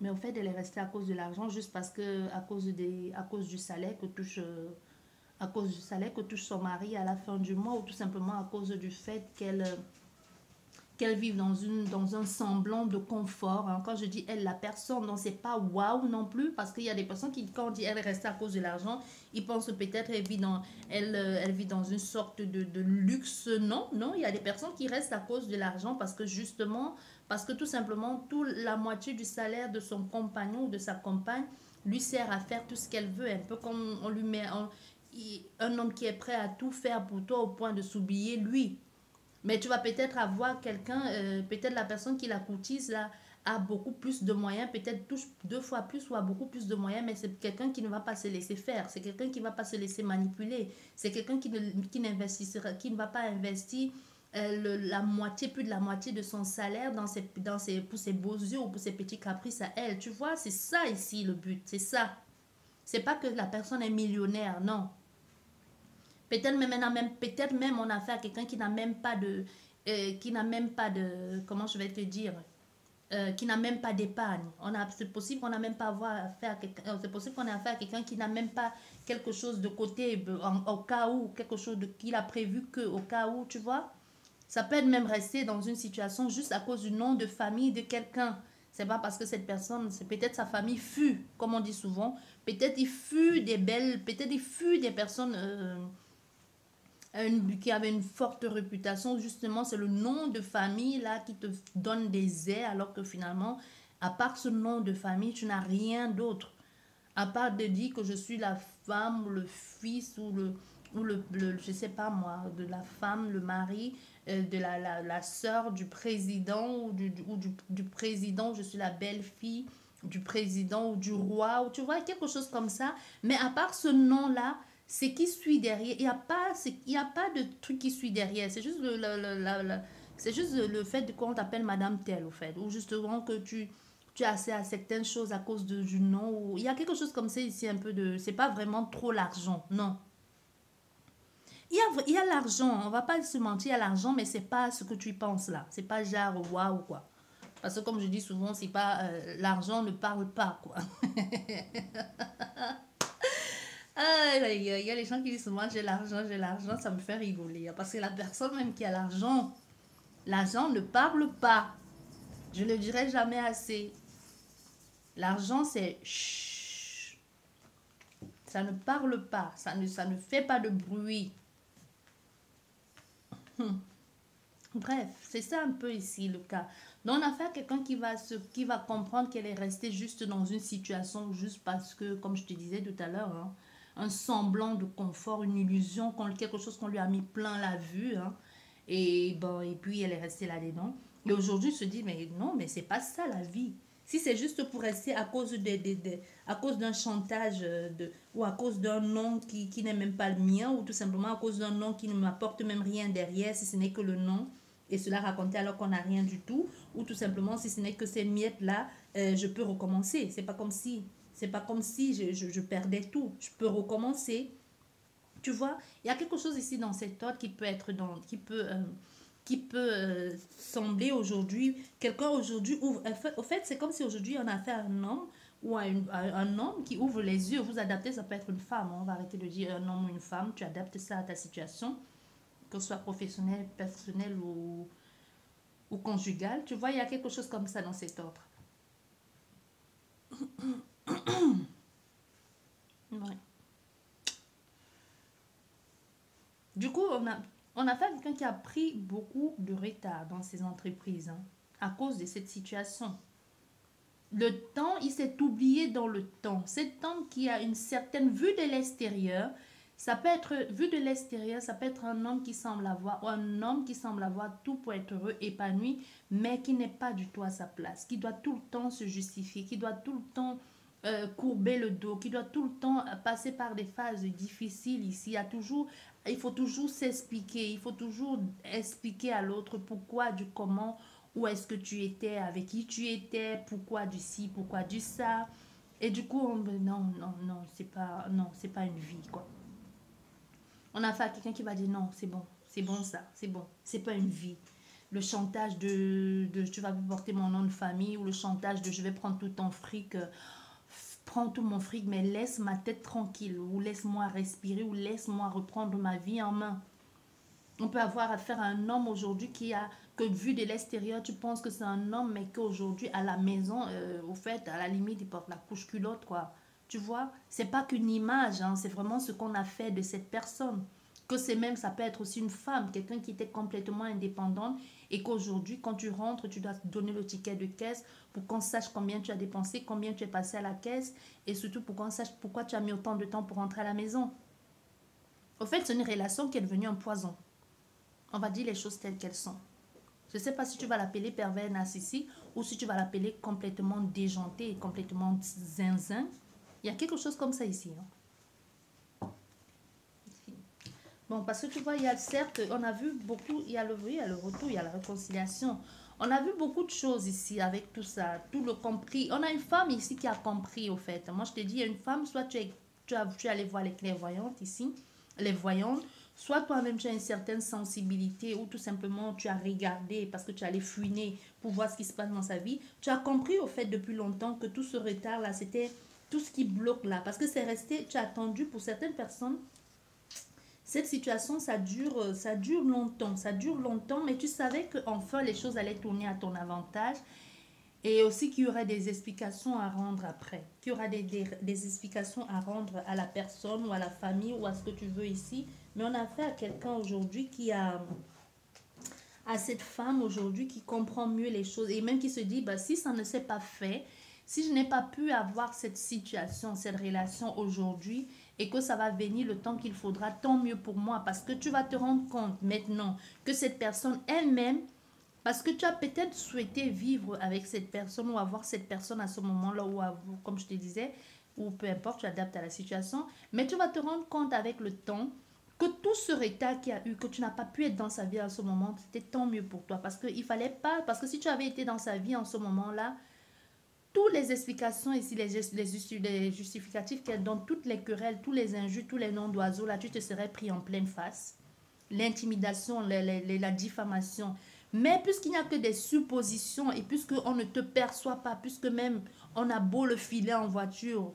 Mais au fait, elle est restée à cause de l'argent, juste parce que, à cause du salaire que touche à cause du salaire que touche son mari à la fin du mois, ou tout simplement à cause du fait qu'elle vive dans un semblant de confort. Hein. Quand je dis elle, la personne, non, c'est pas waouh non plus, parce qu'il y a des personnes qui, quand on dit elle reste à cause de l'argent, ils pensent peut-être elle vit dans une sorte de luxe. Non, non, il y a des personnes qui restent à cause de l'argent parce que justement, parce que tout simplement, la moitié du salaire de son compagnon ou de sa compagne lui sert à faire tout ce qu'elle veut, un peu comme on lui met un homme qui est prêt à tout faire pour toi au point de s'oublier lui. Mais tu vas peut-être avoir quelqu'un, peut-être la personne qui la courtise là a beaucoup plus de moyens, peut-être touche 2 fois plus ou a beaucoup plus de moyens, mais c'est quelqu'un qui ne va pas se laisser faire, c'est quelqu'un qui ne va pas se laisser manipuler, c'est quelqu'un qui ne va pas investir la moitié, plus de la moitié de son salaire pour ses beaux yeux ou pour ses petits caprices à elle. Tu vois, c'est ça ici le but, c'est ça. C'est pas que la personne est millionnaire, non. Peut-être même on a affaire à quelqu'un qui n'a même pas comment je vais te dire, qui n'a même pas d'épargne. C'est possible qu'on n'a même pas affaire à quelqu'un, c'est possible qu'on ait affaire à quelqu'un qui n'a même pas quelque chose de côté au cas où, quelque chose qu'il a prévu que au cas où, tu vois. Ça peut être même rester dans une situation juste à cause du nom de famille de quelqu'un. C'est pas parce que cette personne, c'est peut-être sa famille fut, comme on dit souvent, peut-être il fut des belles, peut-être il fut des personnes qui avait une forte réputation, justement, c'est le nom de famille là qui te donne des ailes, alors que finalement, à part ce nom de famille, tu n'as rien d'autre. À part de dire que je suis la femme, ou le fils, je sais pas moi, de la femme, le mari, de la sœur du président, du président, je suis la belle-fille du président ou du roi, ou tu vois, quelque chose comme ça. Mais à part ce nom-là, c'est qui suit derrière. Il y a pas de truc qui suit derrière. C'est juste c'est juste le fait qu'on t'appelle Madame Telle, au fait. Ou justement que tu as accès à certaines choses à cause du nom. Ou, il y a quelque chose comme ça ici, un peu de... C'est pas vraiment trop l'argent, non. Il y a l'argent, on va pas se mentir, il y a l'argent, mais c'est pas ce que tu penses là. C'est pas genre waouh quoi. Parce que comme je dis souvent, c'est pas l'argent ne parle pas quoi. Ah, il y a les gens qui disent souvent j'ai l'argent, ça me fait rigoler. Parce que la personne même qui a l'argent ne parle pas. Je ne le dirai jamais assez. L'argent, c'est chut. Ça ne parle pas, ça ne fait pas de bruit. Bref, c'est ça un peu ici le cas. Donc on a affaire à quelqu'un qui va comprendre qu'elle est restée juste dans une situation juste parce que, comme je te disais tout à l'heure, hein, un semblant de confort, une illusion, quelque chose qu'on lui a mis plein la vue. Hein, et bon, et puis elle est restée là-dedans. Et aujourd'hui, elle se dit, mais non, mais c'est pas ça la vie. Si c'est juste pour rester à cause à cause d'un chantage ou à cause d'un nom qui n'est même pas le mien, ou tout simplement à cause d'un nom qui ne m'apporte même rien derrière, si ce n'est que le nom, et cela raconté alors qu'on n'a rien du tout, ou tout simplement si ce n'est que ces miettes-là, je peux recommencer. C'est pas comme si je perdais tout. Je peux recommencer. Tu vois, il y a quelque chose ici dans cet ordre qui peut être qui peut sembler aujourd'hui, quelqu'un aujourd'hui ouvre, au fait c'est comme si aujourd'hui on a fait un homme ou un homme qui ouvre les yeux, vous adaptez, ça peut être une femme, on va arrêter de dire un homme ou une femme, tu adaptes ça à ta situation, que ce soit professionnel, personnel ou conjugal, tu vois, il y a quelque chose comme ça dans cet ordre. Ouais. Du coup, On a fait quelqu'un qui a pris beaucoup de retard dans ses entreprises hein, à cause de cette situation. Le temps, il s'est oublié dans le temps. Cet homme qui a une certaine vue de l'extérieur, ça peut être vu de l'extérieur, ça peut être un homme qui semble avoir, ou un homme qui semble avoir tout pour être heureux, épanoui, mais qui n'est pas du tout à sa place, qui doit tout le temps se justifier, qui doit tout le temps courber le dos, qui doit tout le temps passer par des phases difficiles ici. Il faut toujours s'expliquer, il faut toujours expliquer à l'autre pourquoi, du comment, où est-ce que tu étais, avec qui tu étais, pourquoi du ci, pourquoi du ça. Et du coup, non, non, non, non, c'est pas une vie, quoi. On a affaire à quelqu'un qui va dire non, c'est bon ça, c'est bon, c'est pas une vie. Le chantage de tu vas porter mon nom de famille ou le chantage de je vais prendre tout ton fric, prends tout mon fric, mais laisse ma tête tranquille ou laisse-moi respirer ou laisse-moi reprendre ma vie en main. On peut avoir affaire à un homme aujourd'hui qui a, que vu de l'extérieur, tu penses que c'est un homme, mais qu'aujourd'hui, à la maison, au fait, à la limite, il porte la couche culotte, quoi. Tu vois, c'est pas qu'une image, hein, c'est vraiment ce qu'on a fait de cette personne. Que c'est même, ça peut être aussi une femme, quelqu'un qui était complètement indépendante et qu'aujourd'hui, quand tu rentres, tu dois donner le ticket de caisse pour qu'on sache combien tu as dépensé, combien tu es passé à la caisse et surtout pour qu'on sache pourquoi tu as mis autant de temps pour rentrer à la maison. Au fait, c'est une relation qui est devenue un poison. On va dire les choses telles qu'elles sont. Je ne sais pas si tu vas l'appeler pervers narcissique ou si tu vas l'appeler complètement déjanté et complètement zinzin. Il y a quelque chose comme ça ici. Hein. Bon, parce que tu vois, il y a certes, on a vu beaucoup, il y a oui, il y a le retour, il y a la réconciliation. On a vu beaucoup de choses ici avec tout ça, tout le compris. On a une femme ici qui a compris, au fait. Moi, je te dis, il y a une femme, soit tu es allé voir les clairvoyantes ici, les voyantes, soit toi-même tu as une certaine sensibilité ou tout simplement tu as regardé parce que tu allais fouiner pour voir ce qui se passe dans sa vie. Tu as compris au fait depuis longtemps que tout ce retard-là, c'était tout ce qui bloque là. Parce que c'est resté, tu as attendu pour certaines personnes. Cette situation, ça dure longtemps, mais tu savais qu'enfin les choses allaient tourner à ton avantage et aussi qu'il y aurait des explications à rendre après, qu'il y aura des explications à rendre à la personne ou à la famille ou à ce que tu veux ici. Mais on a affaire à quelqu'un aujourd'hui qui a, à cette femme aujourd'hui qui comprend mieux les choses et même qui se dit, bah, si ça ne s'est pas fait, si je n'ai pas pu avoir cette situation, cette relation aujourd'hui et que ça va venir le temps qu'il faudra, tant mieux pour moi parce que tu vas te rendre compte maintenant que cette personne elle-même, parce que tu as peut-être souhaité vivre avec cette personne ou avoir cette personne à ce moment-là ou comme je te disais, ou peu importe, tu adaptes à la situation, mais tu vas te rendre compte avec le temps que tout ce retard qu'il y a eu, que tu n'as pas pu être dans sa vie à ce moment, c'était tant mieux pour toi. Parce qu'il fallait pas, parce que si tu avais été dans sa vie en ce moment-là, toutes les explications ici, les justificatifs qu'il y a dans toutes les querelles, tous les injures, tous les noms d'oiseaux, là, tu te serais pris en pleine face. L'intimidation, la diffamation. Mais puisqu'il n'y a que des suppositions et puisqu'on ne te perçoit pas, puisque même on a beau le filer en voiture,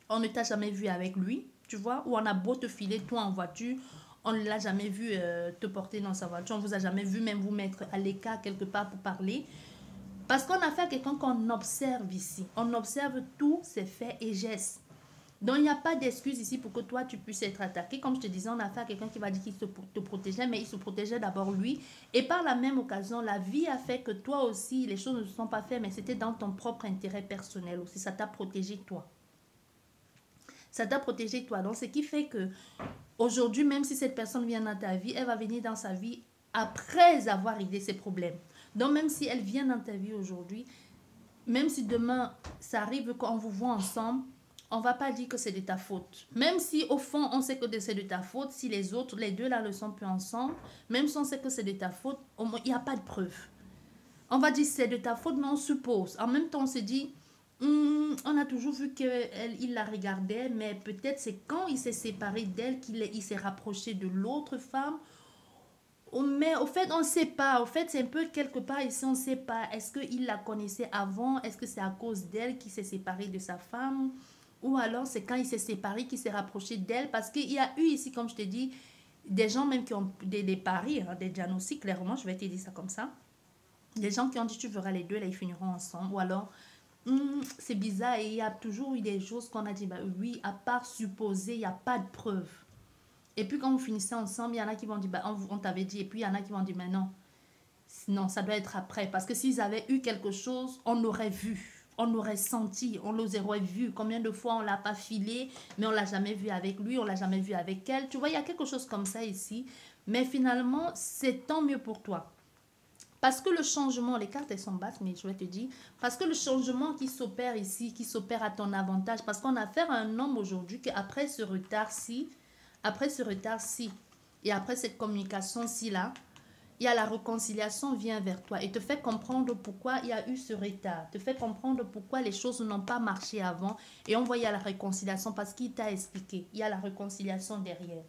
on ne t'a jamais vu avec lui, tu vois, ou on a beau te filer toi en voiture, on ne l'a jamais vu te porter dans sa voiture, on ne vous a jamais vu même vous mettre à l'écart quelque part pour parler. Parce qu'on a fait à quelqu'un qu'on observe ici. On observe tous ses faits et gestes. Donc, il n'y a pas d'excuse ici pour que toi, tu puisses être attaqué. Comme je te disais, on a fait à quelqu'un qui va dire qu'il te protégeait, mais il se protégeait d'abord lui. Et par la même occasion, la vie a fait que toi aussi, les choses ne se sont pas faites, mais c'était dans ton propre intérêt personnel aussi. Ça t'a protégé toi. Ça t'a protégé toi. Donc, ce qui fait que aujourd'hui, même si cette personne vient dans ta vie, elle va venir dans sa vie après avoir réglé ses problèmes. Donc, même si elle vient dans ta vie aujourd'hui, même si demain, ça arrive qu'on vous voit ensemble, on va pas dire que c'est de ta faute. Même si au fond, on sait que c'est de ta faute, si les autres, les deux là ne sont plus ensemble, même si on sait que c'est de ta faute, il n'y a pas de preuve. On va dire c'est de ta faute, mais on suppose. En même temps, on se dit, on a toujours vu qu'il la regardait, mais peut-être c'est quand il s'est séparé d'elle qu'il s'est rapproché de l'autre femme. Mais au fait, on ne sait pas. Au fait, c'est un peu quelque part ici, on ne sait pas. Est-ce qu'il la connaissait avant? Est-ce que c'est à cause d'elle qu'il s'est séparé de sa femme? Ou alors c'est quand il s'est séparé qu'il s'est rapproché d'elle? Parce qu'il y a eu ici, comme je te dis, des gens même qui ont des paris, hein, des diagnostics, clairement, je vais te dire ça comme ça. Des gens qui ont dit tu verras les deux, là ils finiront ensemble. Ou alors, c'est bizarre et il y a toujours eu des choses qu'on a dit, bah oui, à part supposer, il n'y a pas de preuve. Et puis quand vous finissez ensemble, il y en a qui vont dire, bah, on t'avait dit. Et puis il y en a qui vont dire, mais non. Non, ça doit être après. Parce que s'ils avaient eu quelque chose, on aurait vu. On aurait senti, on les aurait vus. Combien de fois on l'a pas filé, mais on l'a jamais vu avec lui, on l'a jamais vu avec elle. Tu vois, il y a quelque chose comme ça ici. Mais finalement, c'est tant mieux pour toi. Parce que le changement, les cartes elles sont basses, mais je vais te dire, parce que le changement qui s'opère ici, qui s'opère à ton avantage, parce qu'on a affaire à un homme aujourd'hui qui après ce retard-ci, et après cette communication-ci là, il y a la réconciliation vient vers toi et te fait comprendre pourquoi il y a eu ce retard, te fait comprendre pourquoi les choses n'ont pas marché avant et on voit il y a la réconciliation parce qu'il t'a expliqué, il y a la réconciliation derrière.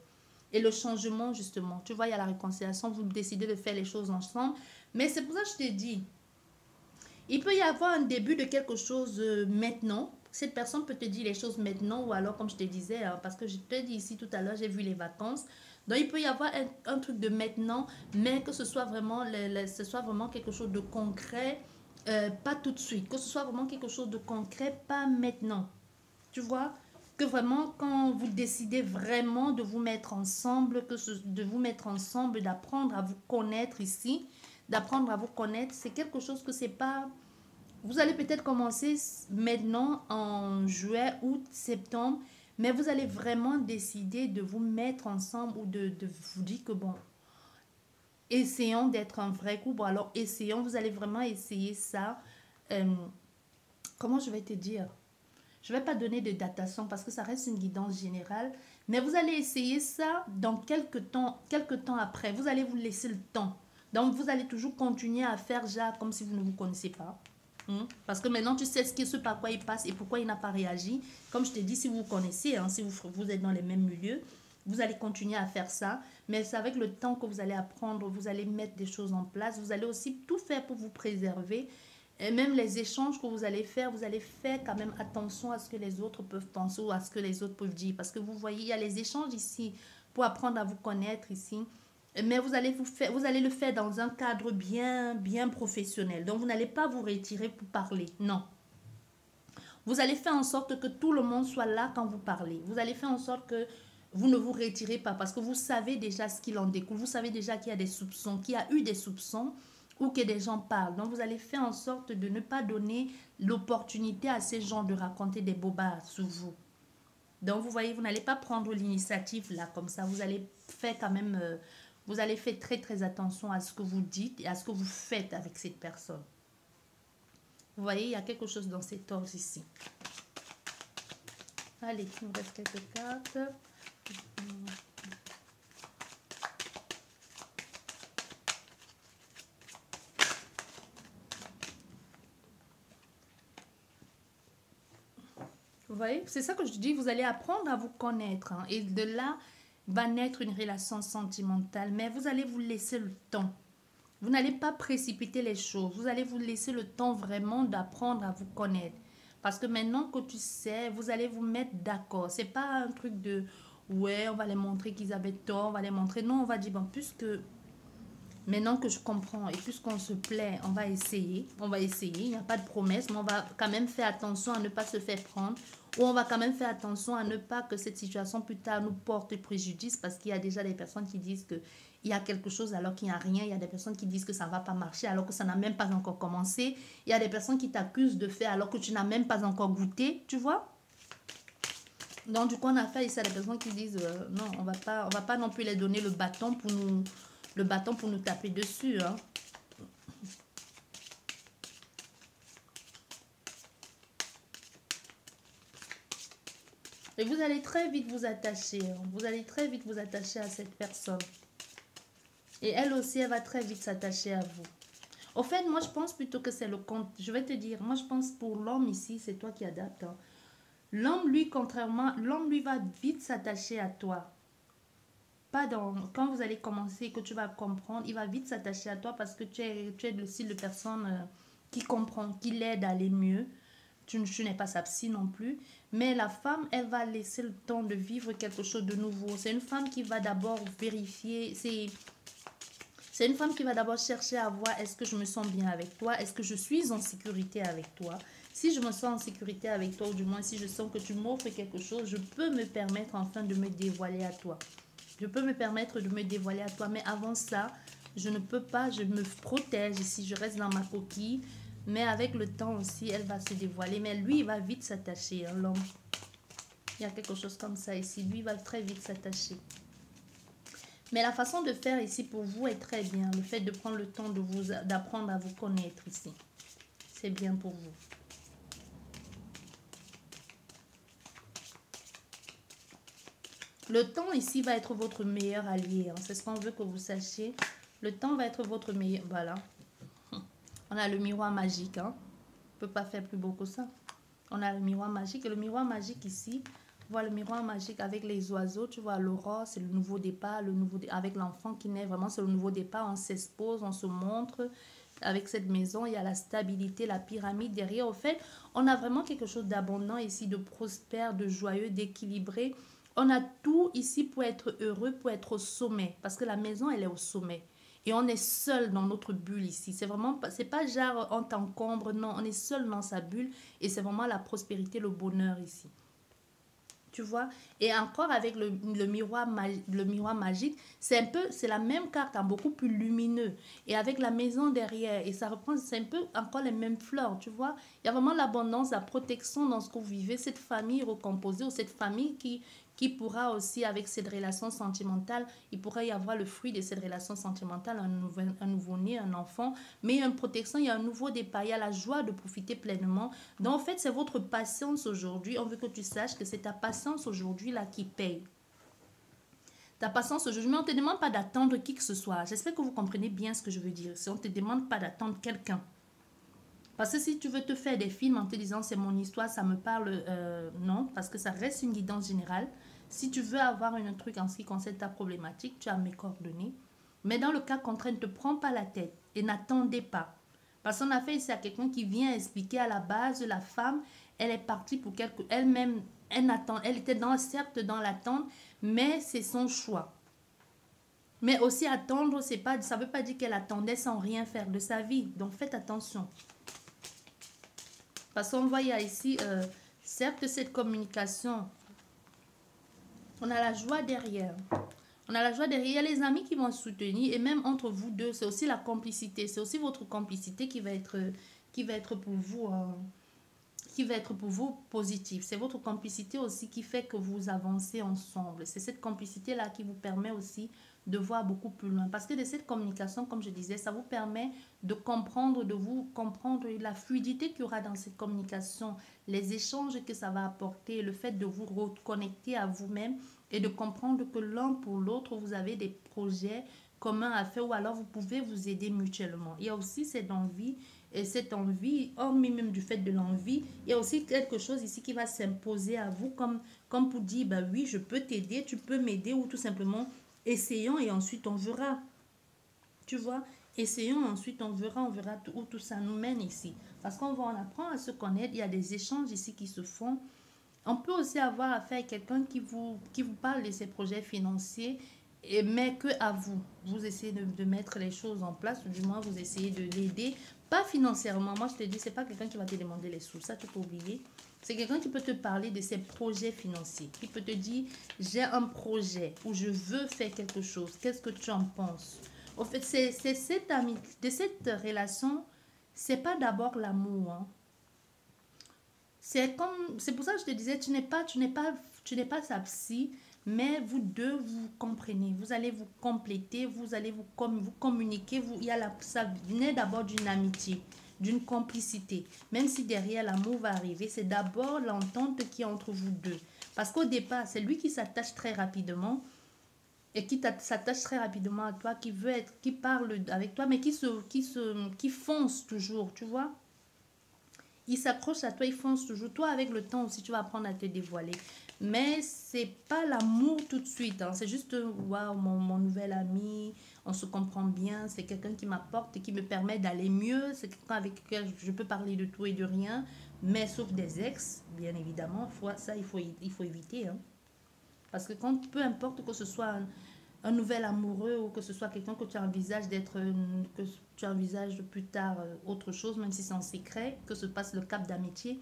Et le changement, justement, tu vois, il y a la réconciliation, vous décidez de faire les choses ensemble. Mais c'est pour ça que je te dis, il peut y avoir un début de quelque chose maintenant. Cette personne peut te dire les choses maintenant ou alors, comme je te disais, hein, parce que je te dis ici tout à l'heure, j'ai vu les vacances. Donc, il peut y avoir un truc de maintenant, mais que ce soit vraiment, ce soit vraiment quelque chose de concret, pas tout de suite. Que ce soit vraiment quelque chose de concret, pas maintenant. Tu vois, que vraiment quand vous décidez vraiment de vous mettre ensemble, de vous mettre ensemble, d'apprendre à vous connaître ici, d'apprendre à vous connaître, c'est quelque chose que c'est pas... Vous allez peut-être commencer maintenant en juillet, août, septembre, mais vous allez vraiment décider de vous mettre ensemble ou de vous dire que bon, essayons d'être un vrai couple. Alors essayons, vous allez vraiment essayer ça. Euh, comment je vais te dire? Je ne vais pas donner de datation parce que ça reste une guidance générale. Mais vous allez essayer ça dans quelques temps après. Vous allez vous laisser le temps. Donc, vous allez toujours continuer à faire genre comme si vous ne vous connaissez pas. Parce que maintenant, tu sais ce par quoi il passe et pourquoi il n'a pas réagi. Comme je te dis, si vous vous connaissez, hein, si vous êtes dans les mêmes milieux, vous allez continuer à faire ça. Mais c'est avec le temps que vous allez apprendre, vous allez mettre des choses en place. Vous allez aussi tout faire pour vous préserver. Et même les échanges que vous allez faire quand même attention à ce que les autres peuvent penser ou à ce que les autres peuvent dire. Parce que vous voyez, il y a les échanges ici pour apprendre à vous connaître ici. Mais vous allez le faire dans un cadre bien professionnel. Donc, vous n'allez pas vous retirer pour parler. Non. Vous allez faire en sorte que tout le monde soit là quand vous parlez. Vous allez faire en sorte que vous ne vous retirez pas parce que vous savez déjà ce qu'il en découle. Vous savez déjà qu'il y a des soupçons, qu'il y a eu des soupçons ou que des gens parlent. Donc, vous allez faire en sorte de ne pas donner l'opportunité à ces gens de raconter des bobards sur vous. Donc, vous voyez, vous n'allez pas prendre l'initiative là comme ça. Vous allez faire quand même... vous allez faire très attention à ce que vous dites et à ce que vous faites avec cette personne. Vous voyez, il y a quelque chose dans cet ordre ici. Allez, il nous reste quelques cartes. Vous voyez, c'est ça que je dis, vous allez apprendre à vous connaître. Hein, et de là va naître une relation sentimentale. Mais vous allez vous laisser le temps. Vous n'allez pas précipiter les choses. Vous allez vous laisser le temps vraiment d'apprendre à vous connaître. Parce que maintenant que tu sais, vous allez vous mettre d'accord. C'est pas un truc de ouais, on va les montrer qu'ils avaient tort, on va les montrer. Non, on va dire bon, puisque maintenant que je comprends et puisqu'on se plaît, on va essayer. On va essayer. Il n'y a pas de promesse, mais on va quand même faire attention à ne pas se faire prendre. Ou on va quand même faire attention à ne pas que cette situation plus tard nous porte préjudice parce qu'il y a déjà des personnes qui disent que il y a quelque chose alors qu'il n'y a rien. Il y a des personnes qui disent que ça ne va pas marcher alors que ça n'a même pas encore commencé. Il y a des personnes qui t'accusent de faire alors que tu n'as même pas encore goûté, tu vois. Donc du coup on a fait ici à des personnes qui disent non, on va pas non plus les donner le bâton pour nous taper dessus. Hein. Et vous allez très vite vous attacher. Hein. Vous allez très vite vous attacher à cette personne. Et elle aussi, elle va très vite s'attacher à vous. Au fait, moi, je pense plutôt que c'est le compte. Je vais te dire, moi, je pense pour l'homme ici, c'est toi qui adaptes. Hein. L'homme, lui, contrairement, l'homme, lui, va vite s'attacher à toi. Pas dans... Quand vous allez commencer, que tu vas comprendre, il va vite s'attacher à toi parce que tu es le style de personne qui comprend, qui l'aide à aller mieux. Tu n'es pas sa psy non plus. Mais la femme, elle va laisser le temps de vivre quelque chose de nouveau. C'est une femme qui va d'abord vérifier... C'est une femme qui va d'abord chercher à voir est-ce que je me sens bien avec toi, est-ce que je suis en sécurité avec toi. Si je me sens en sécurité avec toi, ou du moins si je sens que tu m'offres quelque chose, je peux me permettre enfin de me dévoiler à toi. Je peux me permettre de me dévoiler à toi, mais avant ça, je ne peux pas, je me protège ici, je reste dans ma coquille. Mais avec le temps aussi, elle va se dévoiler. Mais lui, il va vite s'attacher, hein, l'homme. Il y a quelque chose comme ça ici. Lui, il va très vite s'attacher. Mais la façon de faire ici pour vous est très bien. Le fait de prendre le temps d'apprendre à vous connaître ici. C'est bien pour vous. Le temps ici va être votre meilleur allié. Hein. C'est ce qu'on veut que vous sachiez. Le temps va être votre meilleur... Voilà. On a le miroir magique. Hein. On ne peut pas faire plus beau que ça. On a le miroir magique. Et le miroir magique ici... Voilà le miroir magique avec les oiseaux. Tu vois, l'aurore, c'est le nouveau départ. Avec l'enfant qui naît, vraiment, c'est le nouveau départ. On s'expose, on se montre. Avec cette maison, il y a la stabilité, la pyramide derrière. Au fait, on a vraiment quelque chose d'abondant ici, de prospère, de joyeux, d'équilibré. On a tout ici pour être heureux, pour être au sommet. Parce que la maison, elle est au sommet. Et on est seul dans notre bulle ici. C'est vraiment, c'est pas genre on t'encombre. Non, on est seul dans sa bulle. Et c'est vraiment la prospérité, le bonheur ici. Tu vois, et encore avec le miroir magique, c'est la même carte, en beaucoup plus lumineux, et avec la maison derrière, et ça reprend, c'est un peu encore les mêmes fleurs, tu vois, il y a vraiment l'abondance, la protection dans ce que vous vivez, cette famille recomposée, ou cette famille qui pourra aussi, avec cette relation sentimentale, il pourrait y avoir le fruit de cette relation sentimentale, un nouveau-né, un enfant, mais il y a une protection, il y a un nouveau départ, il y a la joie de profiter pleinement. Donc, en fait, c'est votre patience aujourd'hui. On veut que tu saches que c'est ta patience aujourd'hui là qui paye. Ta patience aujourd'hui, mais on ne te demande pas d'attendre qui que ce soit. J'espère que vous comprenez bien ce que je veux dire. Si on ne te demande pas d'attendre quelqu'un. Parce que si tu veux te faire des films en te disant c'est mon histoire, ça me parle, non, parce que ça reste une guidance générale. Si tu veux avoir un truc en ce qui concerne ta problématique, tu as mes coordonnées. Mais dans le cas contraire, ne te prends pas la tête et n'attendez pas. Parce qu'on a fait ici à quelqu'un qui vient expliquer à la base, la femme, elle est partie pour elle-même, elle était certes dans l'attente, mais c'est son choix. Mais aussi attendre, ça ne veut pas dire qu'elle attendait sans rien faire de sa vie. Donc faites attention. Parce qu'on voit ici, certes, cette communication, on a la joie derrière. On a la joie derrière. Il y a les amis qui vont soutenir. Et même entre vous deux, c'est aussi la complicité. C'est aussi votre complicité qui va être pour vous... qui va être pour vous positif. C'est votre complicité aussi qui fait que vous avancez ensemble. C'est cette complicité-là qui vous permet aussi de voir beaucoup plus loin. Parce que de cette communication, comme je disais, ça vous permet de comprendre la fluidité qu'il y aura dans cette communication, les échanges que ça va apporter, le fait de vous reconnecter à vous-même et de comprendre que l'un pour l'autre, vous avez des projets communs à faire ou alors vous pouvez vous aider mutuellement. Il y a aussi cette envie. Et cette envie, hormis même du fait de l'envie, il y a aussi quelque chose ici qui va s'imposer à vous comme pour dire, bah oui, je peux t'aider, tu peux m'aider, ou tout simplement, essayons et ensuite on verra. Tu vois, essayons, ensuite on verra où tout ça nous mène ici. Parce qu'on va en apprendre à se connaître, il y a des échanges ici qui se font. On peut aussi avoir affaire à quelqu'un qui vous parle de ses projets financiers, mais que à vous. Vous essayez de mettre les choses en place, ou du moins vous essayez de l'aider. Pas financièrement, moi je te dis, c'est pas quelqu'un qui va te demander les sous, ça tu peux oublier. C'est quelqu'un qui peut te parler de ses projets financiers, qui peut te dire, j'ai un projet où je veux faire quelque chose, qu'est-ce que tu en penses? En fait, c'est cette amitié, de cette relation, c'est pas d'abord l'amour, hein. C'est pour ça que je te disais, tu n'es pas sa psy, mais vous deux, vous comprenez. Vous allez vous compléter, vous allez vous communiquer. Ça naît d'abord d'une amitié, d'une complicité. Même si derrière l'amour va arriver, c'est d'abord l'entente qui est entre vous deux. Parce qu'au départ, c'est lui qui s'attache très rapidement et qui s'attache très rapidement à toi, qui parle avec toi, mais qui fonce toujours, tu vois. Il s'accroche à toi, il fonce toujours. Toi, avec le temps aussi, tu vas apprendre à te dévoiler. Mais c'est pas l'amour tout de suite. Hein. C'est juste, waouh, mon nouvel ami, on se comprend bien. C'est quelqu'un qui m'apporte et qui me permet d'aller mieux. C'est quelqu'un avec qui je peux parler de tout et de rien. Mais sauf des ex, bien évidemment. Ça, il faut éviter. Hein. Parce que peu importe que ce soit un nouvel amoureux ou que ce soit quelqu'un que tu envisages que tu envisages plus tard autre chose, même si c'est en secret, que se passe le cap d'amitié,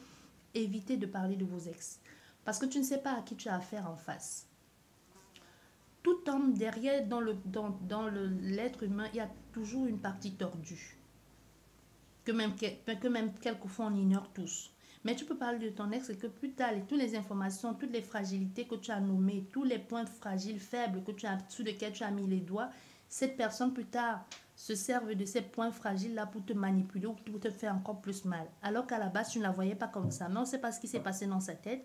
évitez de parler de vos ex. Parce que tu ne sais pas à qui tu as affaire en face. tout homme derrière, dans l'être humain, il y a toujours une partie tordue. Que même quelquefois on ignore tous. Mais tu peux parler de ton ex et que plus tard, toutes les informations, toutes les fragilités que tu as nommées, tous les points fragiles, faibles que tu as, sur lesquels tu as mis les doigts, cette personne plus tard se serve de ces points fragiles-là pour te manipuler ou pour te faire encore plus mal. Alors qu'à la base, tu ne la voyais pas comme ça. Mais on ne sait pas ce qui s'est passé dans sa tête.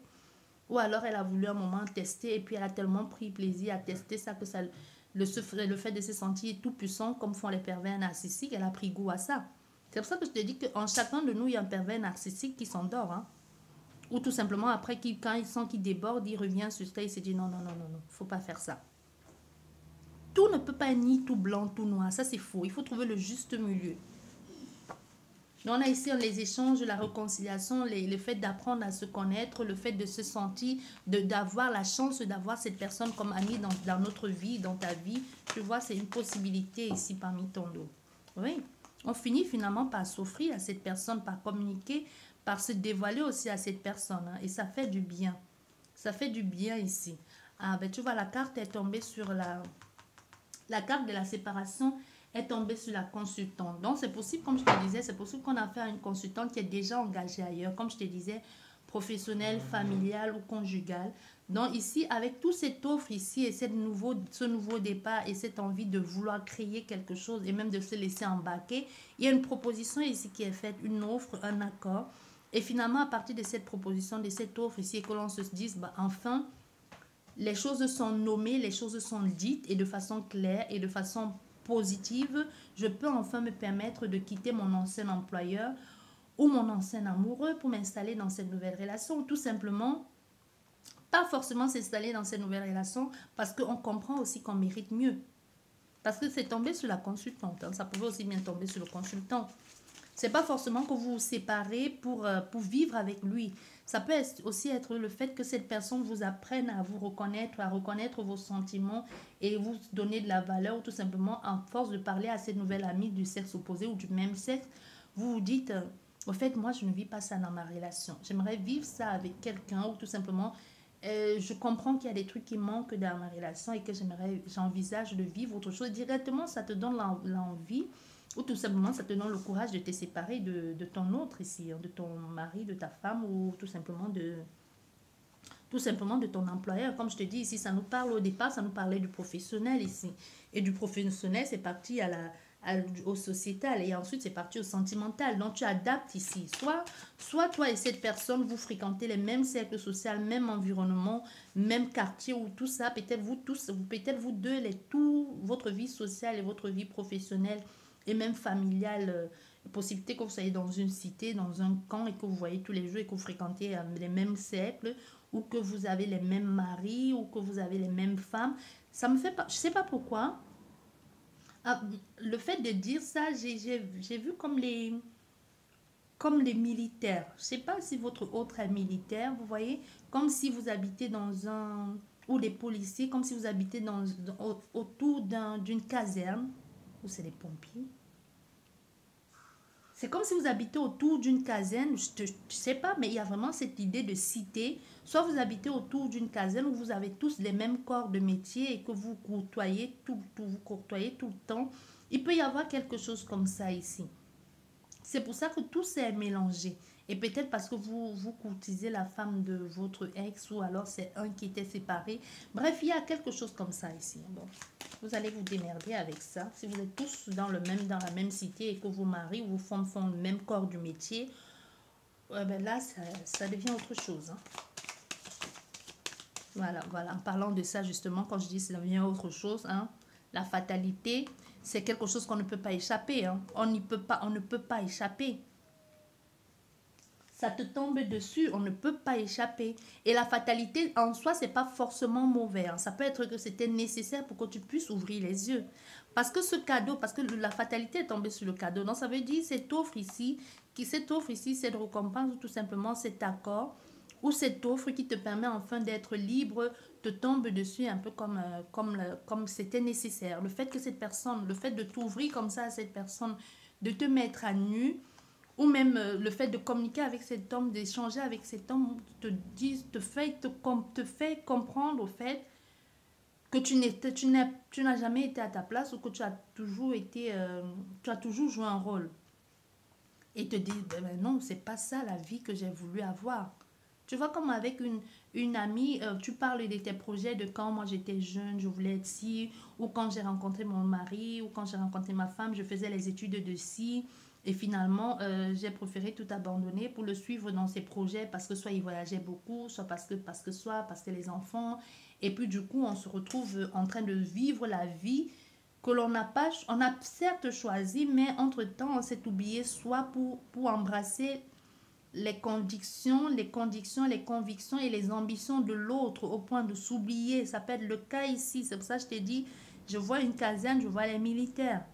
Ou alors, elle a voulu un moment tester et puis elle a tellement pris plaisir à tester ça que ça, le fait de se sentir tout puissant comme font les pervers narcissiques, elle a pris goût à ça. C'est pour ça que je te dis qu'en chacun de nous, il y a un pervers narcissique qui s'endort. Hein. Ou tout simplement, après, quand il sent qu'il déborde, il revient sur ça, il se dit non, non, non, non, non, faut pas faire ça. Tout ne peut pas être ni tout blanc, tout noir. Ça, c'est faux. Il faut trouver le juste milieu. Donc, on a ici les échanges, la réconciliation, le fait d'apprendre à se connaître, le fait de se sentir, d'avoir la chance d'avoir cette personne comme amie dans notre vie, dans ta vie. Tu vois, c'est une possibilité ici parmi ton lot. Oui. On finit finalement par s'offrir à cette personne, par communiquer, par se dévoiler aussi à cette personne. Hein, et ça fait du bien. Ça fait du bien ici. Ah, ben tu vois, la carte est tombée sur la carte de la séparation est tombée sur la consultante. Donc, c'est possible, comme je te disais, c'est possible qu'on a affaire à une consultante qui est déjà engagée ailleurs, comme je te disais, professionnelle, familiale ou conjugale. Donc, ici, avec toute cette offre ici et ce nouveau départ et cette envie de vouloir créer quelque chose et même de se laisser embarquer, il y a une proposition ici qui est faite, une offre, un accord. Et finalement, à partir de cette proposition, de cette offre ici, et que l'on se dise, bah, enfin, les choses sont nommées, les choses sont dites et de façon claire et de façon positive, je peux enfin me permettre de quitter mon ancien employeur ou mon ancien amoureux pour m'installer dans cette nouvelle relation ou tout simplement pas forcément s'installer dans cette nouvelle relation parce qu'on comprend aussi qu'on mérite mieux. Parce que c'est tombé sur la consultante, hein. Ça pouvait aussi bien tomber sur le consultant. C'est pas forcément que vous vous séparez pour vivre avec lui. Ça peut aussi être le fait que cette personne vous apprenne à vous reconnaître, à reconnaître vos sentiments et vous donner de la valeur ou tout simplement, en force de parler à cette nouvelle amie du sexe opposé ou du même sexe, vous vous dites, au fait, moi, je ne vis pas ça dans ma relation. J'aimerais vivre ça avec quelqu'un ou tout simplement, je comprends qu'il y a des trucs qui manquent dans ma relation et que j'envisage de vivre autre chose. Directement, ça te donne l'envie ou tout simplement, ça te donne le courage de te séparer de ton autre ici, hein, de ton mari, de ta femme ou tout simplement de ton employeur. Comme je te dis ici, ça nous parle au départ, ça nous parlait du professionnel ici. Et du professionnel, c'est parti au sociétal et ensuite c'est parti au sentimental. Donc tu adaptes ici. Soit toi et cette personne, vous fréquentez les mêmes cercles sociaux, même environnement, même quartier ou tout ça. Peut-être vous tous, peut-être vous deux, votre vie sociale et votre vie professionnelle et même familiale, possibilité que vous soyez dans une cité, dans un camp et que vous voyez tous les jours et que vous fréquentez les mêmes cercles ou que vous avez les mêmes maris ou que vous avez les mêmes femmes. Ça me fait pas, je sais pas pourquoi. Ah, le fait de dire ça, j'ai vu comme les militaires. Je sais pas si votre autre est militaire, vous voyez, comme si vous habitez ou les policiers, comme si vous habitez autour d'une caserne, ou c'est les pompiers. C'est comme si vous habitez autour d'une caserne, je ne sais pas, mais il y a vraiment cette idée de cité. Soit vous habitez autour d'une caserne où vous avez tous les mêmes corps de métier et que vous courtoyez vous courtoyez tout le temps. Il peut y avoir quelque chose comme ça ici. C'est pour ça que tout s'est mélangé. Et peut-être parce que vous courtisez la femme de votre ex ou alors c'est un qui était séparé. Bref, il y a quelque chose comme ça ici. Bon, vous allez vous démerder avec ça. Si vous êtes tous dans la même cité et que vos maris ou vos femmes font le même corps du métier, ben là, ça devient autre chose. Hein. Voilà, voilà. En parlant de ça, justement, quand je dis ça devient autre chose, hein, la fatalité, c'est quelque chose qu'on ne peut pas échapper. Hein. On ne peut pas échapper. Ça te tombe dessus, on ne peut pas échapper. Et la fatalité en soi, c'est pas forcément mauvais. Hein. Ça peut être que c'était nécessaire pour que tu puisses ouvrir les yeux. Parce que ce cadeau, parce que la fatalité est tombée sur le cadeau. Donc ça veut dire cette offre ici, cette récompense ou tout simplement cet accord ou cette offre qui te permet enfin d'être libre te tombe dessus un peu comme c'était nécessaire. Le fait que cette personne, le fait de t'ouvrir comme ça à cette personne, de te mettre à nu, ou même le fait de communiquer avec cet homme, d'échanger avec cet homme, te fait comprendre au fait que tu n'as jamais été à ta place ou que tu as toujours été, tu as toujours joué un rôle. Et te dire, ben non, c'est pas ça la vie que j'ai voulu avoir. Tu vois, comme avec une amie, tu parles de tes projets, de quand moi j'étais jeune, je voulais être ci, ou quand j'ai rencontré mon mari, ou quand j'ai rencontré ma femme, je faisais les études de ci, et finalement, j'ai préféré tout abandonner pour le suivre dans ses projets, parce que soit il voyageait beaucoup, soit parce que les enfants, et puis du coup, on se retrouve en train de vivre la vie que l'on n'a pas, on a certes choisi, mais entre-temps, on s'est oublié soit pour embrasser les convictions et les ambitions de l'autre au point de s'oublier. Ça peut être le cas ici. C'est pour ça que je t'ai dit, je vois une caserne, je vois les militaires.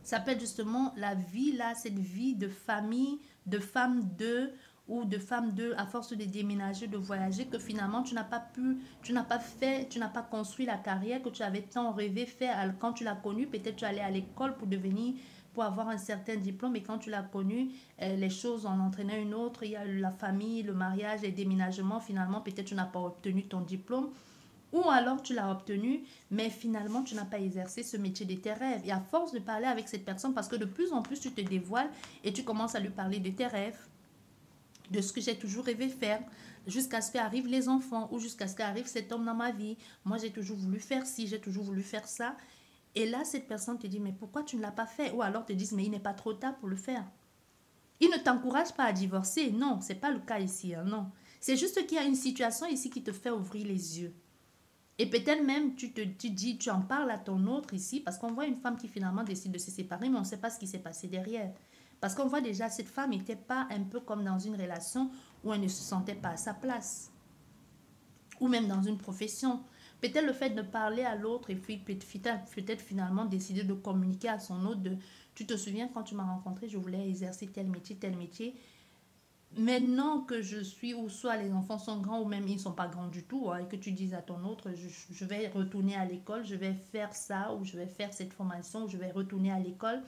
Ça peut être justement la vie là, cette vie de famille, de femme d'eux ou de femme d'eux à force de déménager, de voyager, que finalement tu n'as pas pu, tu n'as pas fait, tu n'as pas construit la carrière que tu avais tant rêvé faire quand tu l'as connue. Peut-être tu allais à l'école pour devenir, pour avoir un certain diplôme, et quand tu l'as connu, les choses en entraînaient une autre. Il y a la famille, le mariage, les déménagements. Finalement, peut-être tu n'as pas obtenu ton diplôme. Ou alors tu l'as obtenu, mais finalement tu n'as pas exercé ce métier de tes rêves. Et à force de parler avec cette personne, parce que de plus en plus tu te dévoiles et tu commences à lui parler de tes rêves, de ce que j'ai toujours rêvé faire, jusqu'à ce qu'arrivent les enfants ou jusqu'à ce qu'arrive cet homme dans ma vie. Moi j'ai toujours voulu faire ci, j'ai toujours voulu faire ça. Et là cette personne te dit mais pourquoi tu ne l'as pas fait? Ou alors te disent mais il n'est pas trop tard pour le faire. Il ne t'encourage pas à divorcer, non, c'est pas le cas ici, hein, non. C'est juste qu'il y a une situation ici qui te fait ouvrir les yeux. Et peut-être même, tu dis, tu en parles à ton autre ici, parce qu'on voit une femme qui finalement décide de se séparer, mais on ne sait pas ce qui s'est passé derrière. Parce qu'on voit déjà, cette femme n'était pas un peu comme dans une relation où elle ne se sentait pas à sa place. Ou même dans une profession. Peut-être le fait de parler à l'autre et puis peut-être finalement décider de communiquer à son autre. Tu te souviens quand tu m'as rencontré, je voulais exercer tel métier, tel métier. Maintenant que je suis, ou soit les enfants sont grands, ou même ils ne sont pas grands du tout, hein, et que tu dises à ton autre, je vais retourner à l'école, je vais faire ça, ou je vais faire cette formation, ou je vais retourner à l'école,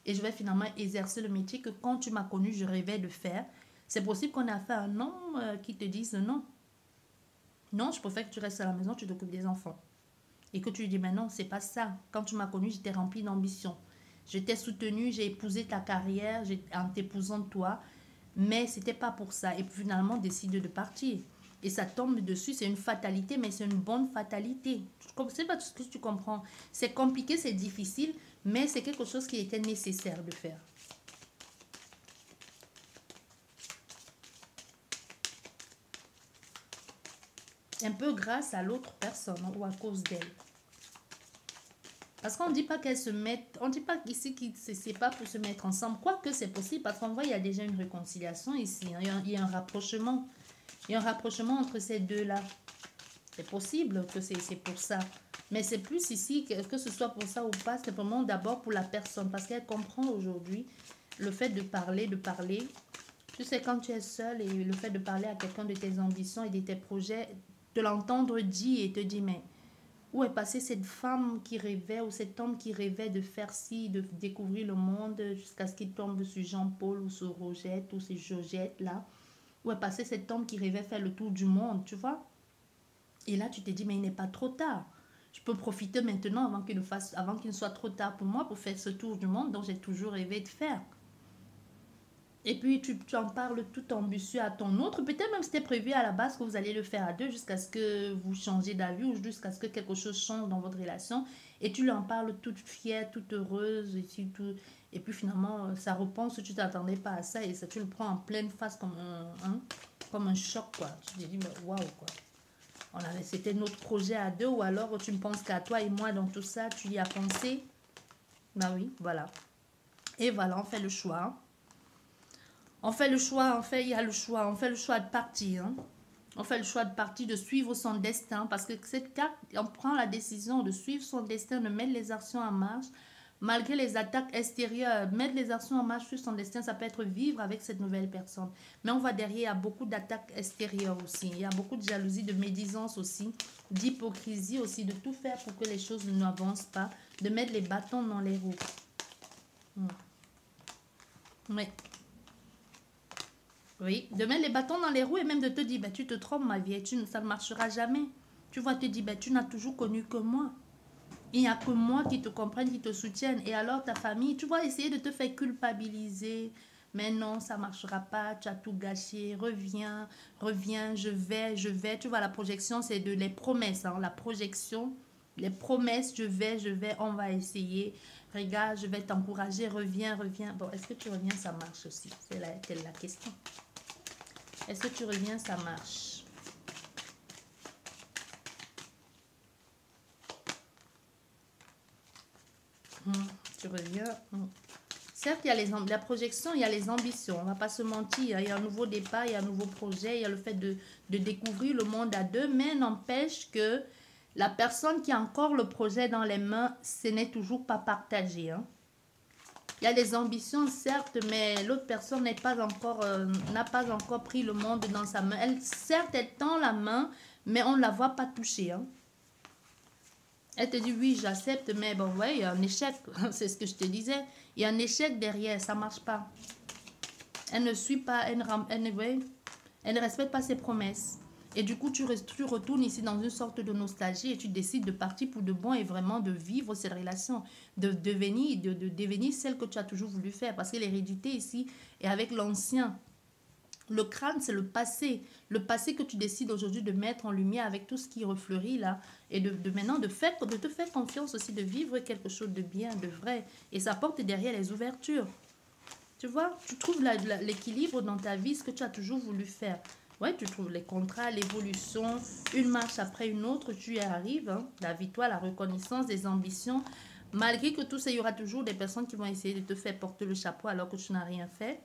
et je vais finalement exercer le métier que quand tu m'as connu, je rêvais de faire. C'est possible qu'on ait affaire à un homme qui te dise non. Non, je préfère que tu restes à la maison, tu t'occupes des enfants. Et que tu lui dis, mais non, c'est pas ça. Quand tu m'as connu, j'étais remplie d'ambition. Je t'ai soutenu, j'ai épousé ta carrière, en t'épousant toi. Mais c'était pas pour ça. Et puis finalement, décide de partir. Et ça tombe dessus, c'est une fatalité, mais c'est une bonne fatalité. C'est pas tout ce que tu comprends. C'est compliqué, c'est difficile, mais c'est quelque chose qui était nécessaire de faire. Un peu grâce à l'autre personne ou à cause d'elle. Parce qu'on ne dit pas qu'elles se mettent, on ne dit pas ici que c'est pas pour se mettre ensemble. Quoique c'est possible, parce qu'on voit il y a déjà une réconciliation ici. Hein. Il y a un rapprochement. Il y a un rapprochement entre ces deux-là. C'est possible que c'est pour ça. Mais c'est plus ici, que ce soit pour ça ou pas, c'est vraiment d'abord pour la personne. Parce qu'elle comprend aujourd'hui le fait de parler, de parler. Tu sais, quand tu es seul et le fait de parler à quelqu'un de tes ambitions et de tes projets, de l'entendre dire et te dire, mais où est passée cette femme qui rêvait ou cet homme qui rêvait de faire ci, de découvrir le monde jusqu'à ce qu'il tombe sur Jean-Paul ou sur Rogette ou sur Georgette là. Où est passé cet homme qui rêvait faire le tour du monde, tu vois? Et là, tu te dis, mais il n'est pas trop tard. Je peux profiter maintenant avant qu'il ne soit trop tard pour moi pour faire ce tour du monde dont j'ai toujours rêvé de faire. Et puis tu en parles tout ambitieux à ton autre. Peut-être même c'était prévu à la base que vous alliez le faire à deux jusqu'à ce que vous changiez d'avis ou jusqu'à ce que quelque chose change dans votre relation. Et tu lui en parles toute fière, toute heureuse. Et puis finalement, ça repense, tu ne t'attendais pas à ça. Et ça, tu le prends en pleine face comme un choc, quoi. Tu te dis, mais waouh, quoi. C'était notre projet à deux, ou alors tu ne penses qu'à toi et moi dans tout ça, tu y as pensé. Bah oui, voilà. Et voilà, on fait le choix. On fait le choix, il y a le choix. On fait le choix de partir. Hein. On fait le choix de partir, de suivre son destin. Parce que cette carte, on prend la décision de suivre son destin, de mettre les actions en marche. Malgré les attaques extérieures, mettre les actions en marche sur son destin, ça peut être vivre avec cette nouvelle personne. Mais on voit derrière, il y a beaucoup d'attaques extérieures aussi. Il y a beaucoup de jalousie, de médisance aussi, d'hypocrisie aussi, de tout faire pour que les choses n'avancent pas, de mettre les bâtons dans les roues. Oui. Oui, de mettre les bâtons dans les roues et même de te dire, bah, tu te trompes ma vie, ça ne marchera jamais. Tu vas te dire, ben, tu n'as toujours connu que moi. Il n'y a que moi qui te comprenne, qui te soutienne. Et alors ta famille, tu vas essayer de te faire culpabiliser. Mais non, ça ne marchera pas, tu as tout gâché, reviens, reviens, je vais. Tu vois, la projection, c'est de les promesses. Hein. La projection, les promesses, je vais, on va essayer. Regarde, je vais t'encourager, reviens, reviens. Bon, est-ce que tu reviens, ça marche aussi? C'est la question. Est-ce que tu reviens, ça marche? Tu reviens. Certes, il y a la projection, il y a les ambitions. On ne va pas se mentir. Il y a un nouveau départ, il y a un nouveau projet, il y a le fait de découvrir le monde à deux. Mais n'empêche que la personne qui a encore le projet dans les mains, ce n'est toujours pas partagé. Hein. Il y a des ambitions, certes, mais l'autre personne n'a pas encore pris le monde dans sa main. Elle, certes, elle tend la main, mais on ne la voit pas toucher. Hein. Elle te dit oui, j'accepte, mais bon, ouais, il y a un échec. C'est ce que je te disais. Il y a un échec derrière, ça ne marche pas. Elle ne suit pas, elle ne respecte pas ses promesses. Et du coup, tu retournes ici dans une sorte de nostalgie et tu décides de partir pour de bon et vraiment de vivre cette relation, de devenir celle que tu as toujours voulu faire. Parce que l'hérédité ici est avec l'ancien. Le crâne, c'est le passé. Le passé que tu décides aujourd'hui de mettre en lumière avec tout ce qui refleurit là. Et maintenant de te faire confiance aussi, de vivre quelque chose de bien, de vrai. Et ça porte derrière les ouvertures. Tu vois, tu trouves l'équilibre dans ta vie, ce que tu as toujours voulu faire. Ouais, tu trouves les contrats, l'évolution, une marche après une autre, tu y arrives. Hein. La victoire, la reconnaissance, des ambitions. Malgré que tout ça, il y aura toujours des personnes qui vont essayer de te faire porter le chapeau alors que tu n'as rien fait.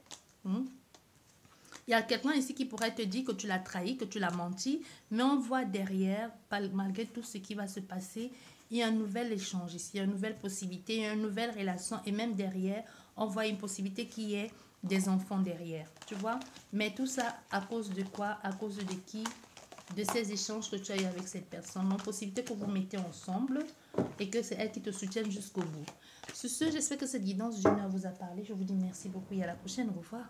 Il y a quelqu'un ici qui pourrait te dire que tu l'as trahi, que tu l'as menti, mais on voit derrière, malgré tout ce qui va se passer, il y a un nouvel échange ici, il y a une nouvelle possibilité, il y a une nouvelle relation, et même derrière, on voit une possibilité qui est des enfants derrière, tu vois. Mais tout ça, à cause de quoi? À cause de qui? De ces échanges que tu as eu avec cette personne. Donc, possibilité que vous mettez ensemble et que c'est elle qui te soutienne jusqu'au bout. Sur ce, j'espère que cette guidance d'une heure vous a parlé. Je vous dis merci beaucoup et à la prochaine. Au revoir.